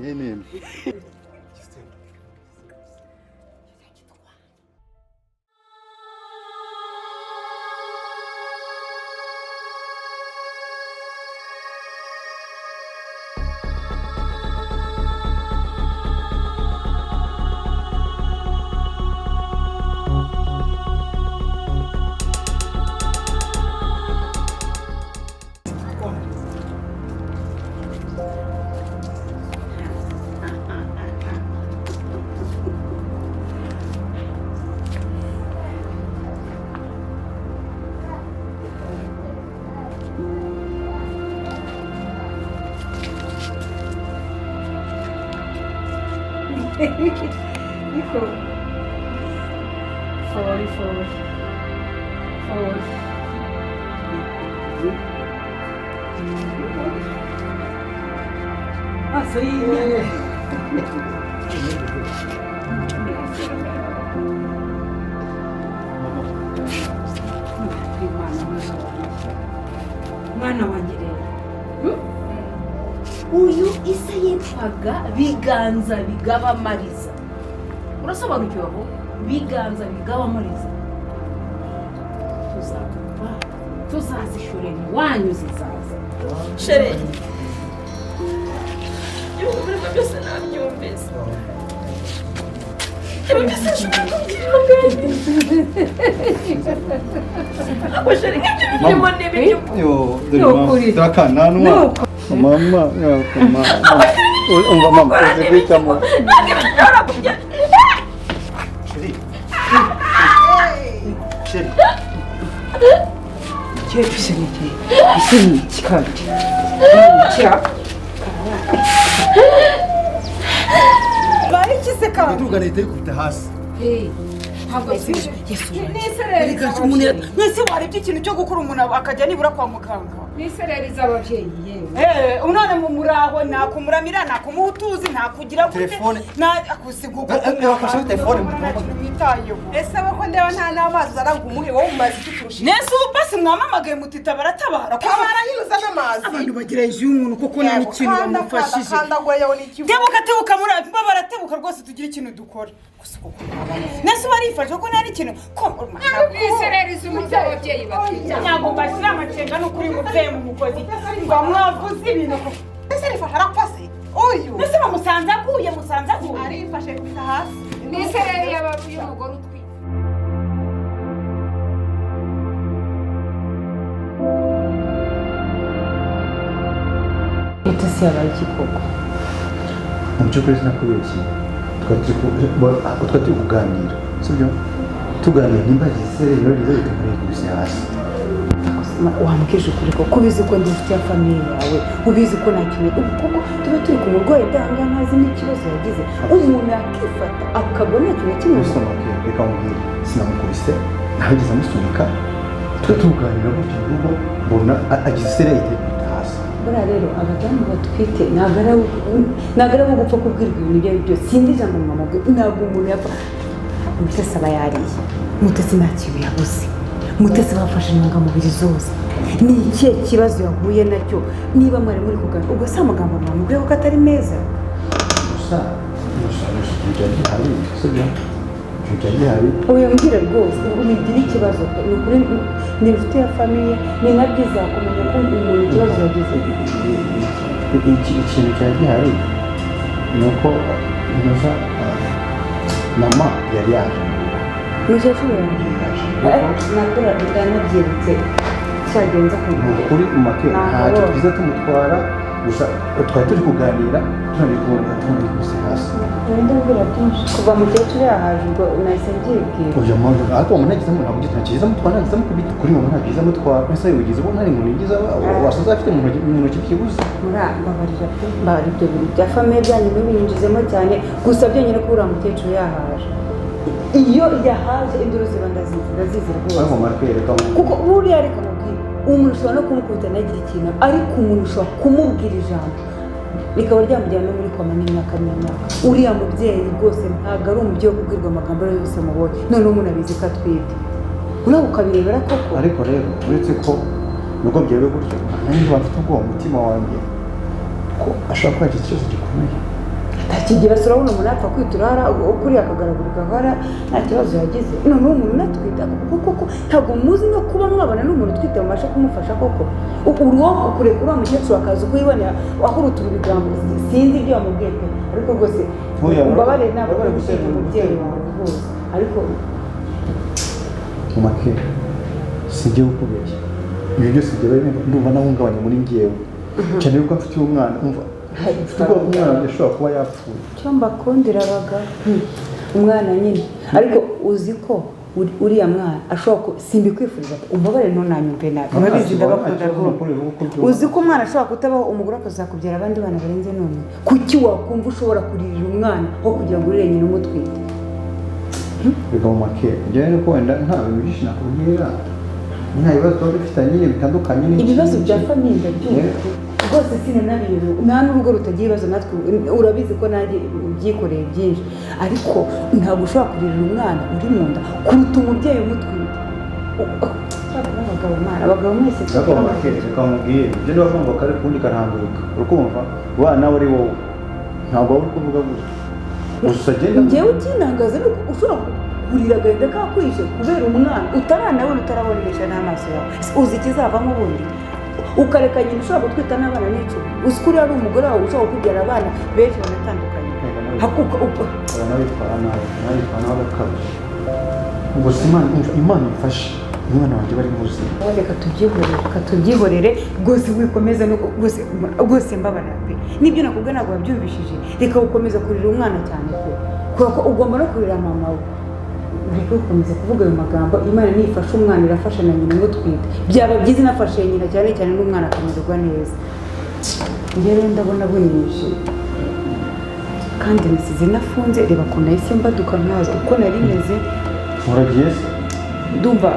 Forward. Ah, so mwana wanjye rero uyu isa yitwaga biganza bigabamariza urasobanukiwe aho biganza bigabamariza tuzazishorera iwanyu zizaza shere ibintu byose nabyumvise Mama, mama, uzikwitamo. Sheri. Chefu seniki. Isini chikandi. Chia. Bari kiseka. Nduga leta iri kubita hasi. Ntabwo Yesu. Nisereri umuntu mwese warebye ikintu cyo gukora umuntu akajya nibura kwa muganga. Nisereri z'abavyeyi yewe. Unone mu muraho nakumuramira nakumutuzi nakugira telefone na akusiguka. Bakasha telefone mitayo. Ese bako ndeba nta namazi arangumuhe wowe umaze ikiturusha. Nese ubasi mwamamagaye mutita baratabara. Kamara yiruza n'amazi. Abantu bagira ejo umuntu kuko nta ikintu bamufashije. Tebuka muri baratebuka rwose tugira ikintu dukora. Nese barifashe ko nari ikintu ko nisereri z'abavyeyi batije. Nyago bashyira amacenga no kuri muteye mu mukozi. Ngo mwavuze ibintu ko. Nese rifashe arapase. Uyu. Nese bamusanze akuye musanze akuye. Arifashe kwita hasi. Nisereri y'abavuye umugore utwi. Mutesi yabaye ikikoko. Mu by'ukuri sinakubeshye twari kuganira sibyo tuganira nimba gisereri rero bikamurikubise hasi wambwije ukuri ko ubizi ko ndifite ya famiye yawe ubizi ko nta kintu kuko tuba turi ku murwayi ndanga ntazi n'ikibazo yagize umuntu yakifata akabona ikintu kimwe reka mubwire sinamukubise nahageze amusunika tuganira gutyo rugo mbona ukabona agize sereyite hasi. buriya rero abadamu batwite ntabwo ari abo gupfa kubwirwa ibintu ibyo ari byo sinzi ijambo mama ntabwo umuntu yapfa. Mutesi aba yariye, Mutesi nta kintu yabuze, Mutesi bafashe intungamubiri zose. Ni ikihe kibazo yahuye nacyo niba mwari muri kuganira ubwo si amagambo mwamubwiye ko atari meza? gusa ibyo gihari sibyo ibyo gihari oya mbwira rwose ubigira ikibazo ni ukuri ni inshuti ya famiye ni na byiza kumenya ko umuntu ikibazo yagize. ikintu cyari gihari ni uko ntuza mama yari yaje mukecuru yaje nakora ndanabyibutse cyagenze kuri make ntacyo twiza tumutwara gusa twari turi kuganira tunabikubise hasi. ndabwira byinshi kuva mukecuru yahaje ubwo nahise mbyibwira. oya mpamvu ariko umuntu agizemo ntabwo ntakiza mutwara nagizemo kubita kuri mama ntakiza mutwara ese wigize ubona hari umuntu yigiza wasaza afite mu ntoki byibuze. mbabarira ibyo bintu bya famiye byanyu ntibinjizemo cyane gusa byonyine ko uriya mukecuru yahaje iyo yahaje induru ziba ndazizi rwose kuko buriya reka mubwire umuntu ushobora no kumukubita ntagire ikintu ariko umuntu ushobora kumubwira ijambo rikaba ryamujyana no muri koma n'imyaka n'imyaka. uriya mubyeyi rwose ntabwo ari umubyeyi wo kubwirwa amagambo ariyo yose mubonye noneho umuntu abizi ko atwite uriya ukabirebera koko. ariko rero uretse ko nubwo byewe gutyo nanjye bafite ubwoba umutima wanjye ko ashobora kuba yagize ikibazo gikomeye atakigira se urabona umuntu yapfa kwitura kuriya akagaragurika ahora nta kibazo yagize noneho umuntu unatwita kuko ntabwo muzi no kuba mwabana n'umuntu utwite mubasha kumufasha koko uruwo kureka uriya mukecuru akaza uko yibonera aho urutura ibigambo sinzi ibyo wamubwiye pe ariko rwose umbabarire ntabwo ari gusenya umubyeyi wawe rwose ariko make sinjye gukubeshya ibyo byose byabaye ndumva nahungabanye muri ngewe cyane yuko mfitiye umwana umva umwana ashobora kuba yapfuye icyo mbakundiraga umwana nyine ariko uzi ko uriya mwana ashobora simbikwifuriza umubare ntunanyumve nabi urabizi ndabakunda rwose uzi ko umwana ashobora kutabaho umugore akazakubyara abandi bana barenze none kuki wakumva ushobora kuririra umwana aho kugira ngo urire nyina umutwite biga mu make njyewe nuko wenda nta bintu byinshi nakubwira nta bibazo tuba dufitanye bitandukanye ibibazo bya famiye ndabyumva rwose sinanabiyobewe nta n'urugo rutagira ibibazo natwe urabizi ko nanjye ubyikoreye byinshi ariko ntabwo ushobora kuririra umwana uri mu nda kuruta umubyeyi umutwite. abagabo mwese tukamubwira ibyo niba bavuga ngo kare kundi karambuka urukumva wa nawe ari wowe ntabwo waba uri kuvuga gutya gusa agenda njyewe ukinangaza ni uko ushobora kurira agahinda kakwishe kubera umwana utaranabona utarabonesha n'amaso yawe uzi ikizavamo ubundi ukareka nyina ushobora gutwita n'abana n'icumi uzi ko uriya ari umugore wawe ushobora kubyara abana benshi banatandukanye nabitwara nabi agakabije gusa imana ifashe umwana wanjye bari muzima reka tubyihorere rwose wikomeza rwose mbabarira pe nibyo nakubwiye ntabwo wabyumvishije reka gukomeza kurira umwana cyane pe kubera ko ugomba no kurira mama we ureke gukomeza kuvuga ayo magambo imana nifashe umwana irafasha na nyina umutwite byaba byiza inafashe nyina cyane cyane n'umwana akamererwa neza njyewe ndabona bunyije kandi nasize nafunze reba ko nahise mbaduka nkaza uko nari meze uragiye se ndumva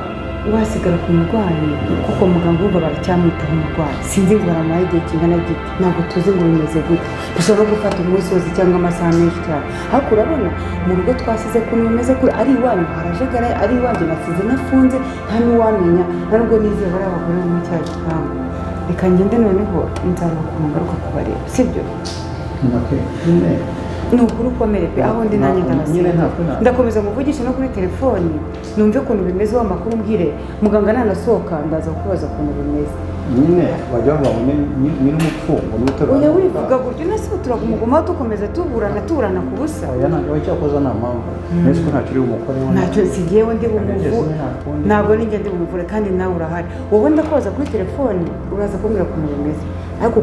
wasigara ku murwayi kuko muganga wumva baracyamwitaho umurwayi sinzi ngo baramuhaye igihe kingana gite ntabwo tuzi ngo bimeze gute dushobora no gufata umunsi wose cyangwa amasaha menshi cyane ariko urabona mu rugo twasize ukuntu bimeze kure ari iwanyu harajagara ari iwanjye nasize nafunze nta n'uwamenya ntabwo nizeye bari abagore bo muri cya gipangu reka ngende noneho nzaba ukuntu ngaruka kubareba sibyo ni ukuri ukomere pe aho ndi nanjye ndabasiga ndakomeza muvugisha no kuri telefoni numve ukuntu bimeze wa makuru mbwire muganga nanasohoka ndaza kukubaza ukuntu bimeze nyine wajya bavuga nyine umupfungo n'utaro oya wivuga gutyo nasi turaga umugomaho dukomeza tuburana ku busa oya ntabwo cyakoze nta mpamvu nzi ko ntacyo uri bumukoreho ntacyo sigiyeho ndi bumuvure ntabwo ninjye ndi bumuvure kandi nawe urahari wowe ndakubaza kuri telefoni uraza kumbwira ukuntu bimeze ariko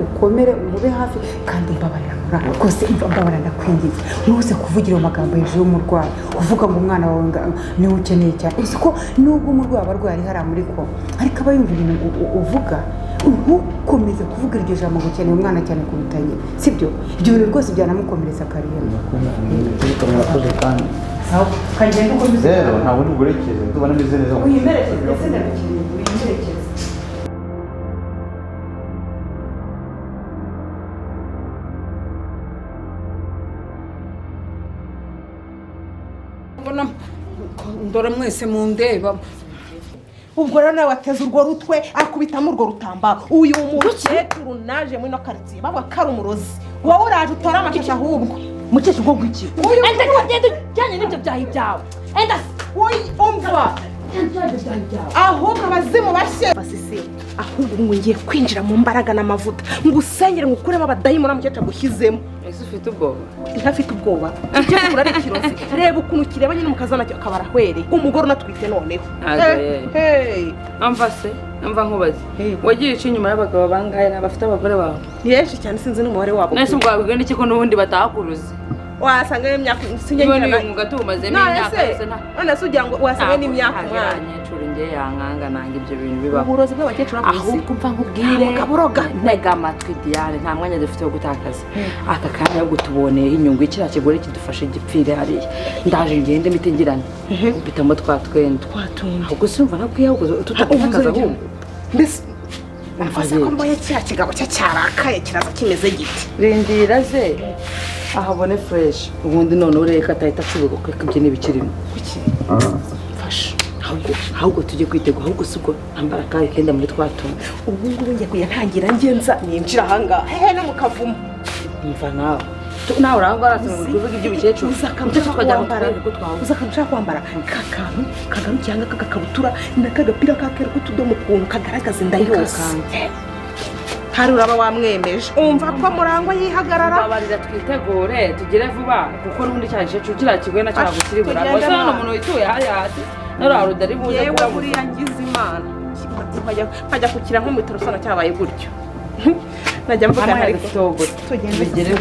ukomere umube hafi kandi mbabarira rwose mbabarira ndakwingiza ntuze kuvugira amagambo hejuru y'umurwayi uvuga ngo umwana wawe niwe ukeneye cyane uzi ko nubwo umurwayi aba arwaye ari hariya muri ko ariko aba yumva ibintu uvuga ntukomeze kuvuga iryo jambo ngo ukeneye umwana cyane kuruta nyine sibyo ibyo bintu rwose byanamukomeretsa akariyeri murakoze kandi kagenda ukomeze rero ntabwo ndi burekeze tubona ameze neza uyimerekeze ndetse ndabikeneye uyimerekeze ndora mwese mundeba. Ubwo rero nawe wateze urwo rutwe akubitamo urwo rutambaro. Uyu mukecuru naje muri no quartier baba karumurozi. Wowe uraje utora amashashi ahubwo. Mukecuru ngo gwiki. Ende kagende cyanye nibyo byahi byawe. Enda umva. Ahubwo abazimu bashye. Basise ahubwo ngo ngiye kwinjira mu mbaraga n'amavuta. Ngusengere ngukuremo abadayimona mukecuru agushyizemo. Ese ufite ubwoba? Ntafite ubwoba. Mukecuru ari kirozi. Reba ukuntu kireba nyine mukazana cyo akabara hwere. Umugore unatwite noneho. Hey. Amva se, amva nkubaze. Wagiye ici nyuma y'abagabo bangaye n'abafite abagore bawe. Yeshi cyane sinzi n'umubare wabo. Nese ubwo wabigenda iki ko nubundi batakuruze. Wasanga imyaka sinyenyera na umugabo tumaze imyaka yose nta. None se ugira ngo wasanga n'imyaka mwana. Nyecuru ngiye yankanga nange ibyo bintu bibaho. Uburozi bw'abakecuru ahubwo mva nkubwire. Kaburoga ntega amatwi Diane nta mwanya dufite wo gutakaza. Aka kanya yo gutuboneye inyungu ikira kigore kidufashe gipfire hariya. Ndaje ngende mitengirana. Bitamo twatwenda. Ahubwo simva nakwiye ahubwo tutakaza ahubwo. Mbese mfase ko mboye cya kigabo cyarakaye kiraza kimeze giti. Rindira ze. Ahabone fresh ubundi none ureka atahita acubuka ko ibyo nibikirimo kuki fasha ahubwo tujye kwitego ahubwo siko ambara kaye kenda muri twatumwe ubu ngubu ngiye kuyantangira ngenza ninjira hanga hehe no mukavumo mva nawe urangwa arasanga kuvuga ibyo bikecuru twajya kwambara uzakanusha kwambara kakantu cyangwa kagakabutura nakagapira kakera kutudomo kuntu kagaragaza inda yose hari uraba wamwemeje umva ko murangwa yihagarara abarira twitegure tugire vuba kuko nundi cyaje kira kigwe na cyago kiri burangwa sana umuntu wituye hari hasi naro rudari buze kuba muri yangize imana kajya kukira nko mu bitaro sana cyabaye gutyo najya mvuga hari tugende bigere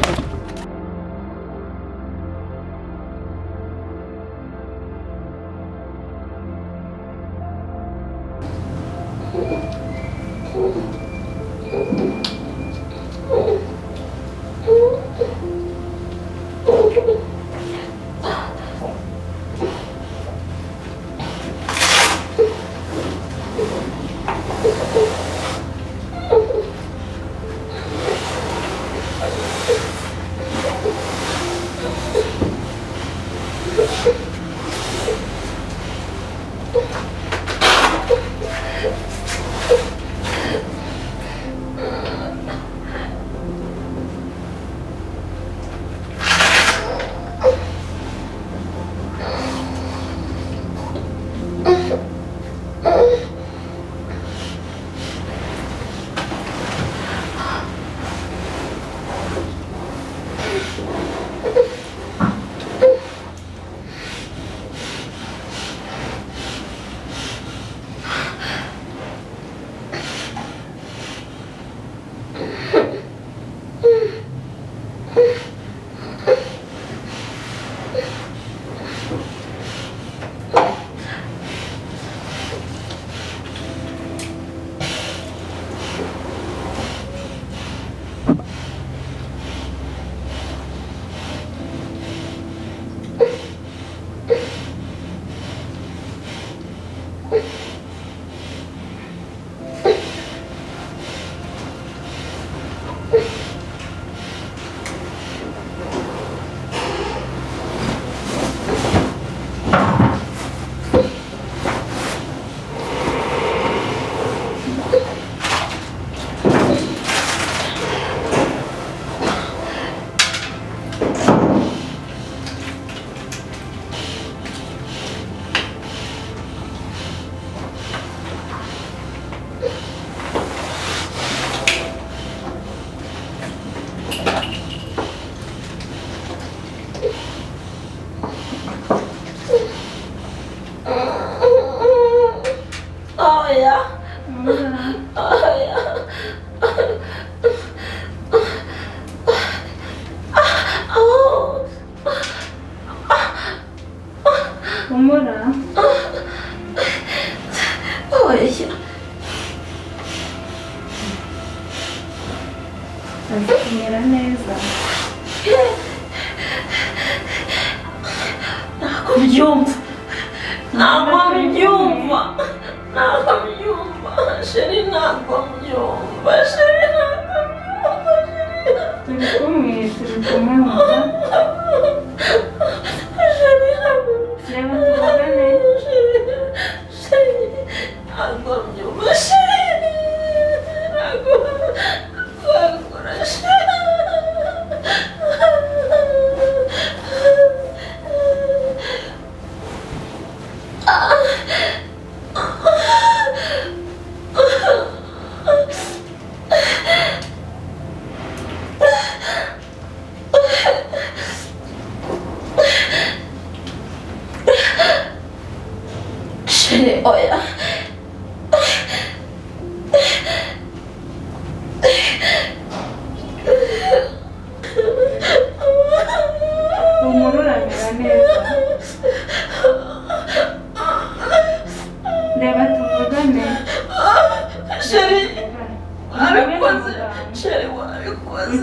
wabikoze sheri wabikoze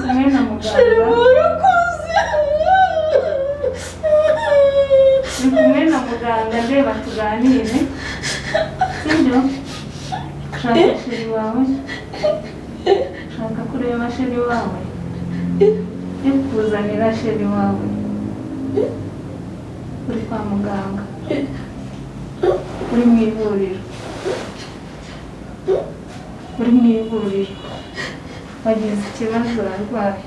sheri wabikoze ni kumwe na muganga ndeba tuganire sibyo shaka sheri wawe shaka kureba sheri wawe kuzanira sheri wawe uri kwa muganga uri mu ivuriro wagize ikibazo urarwaye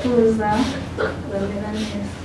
tuza uramera neza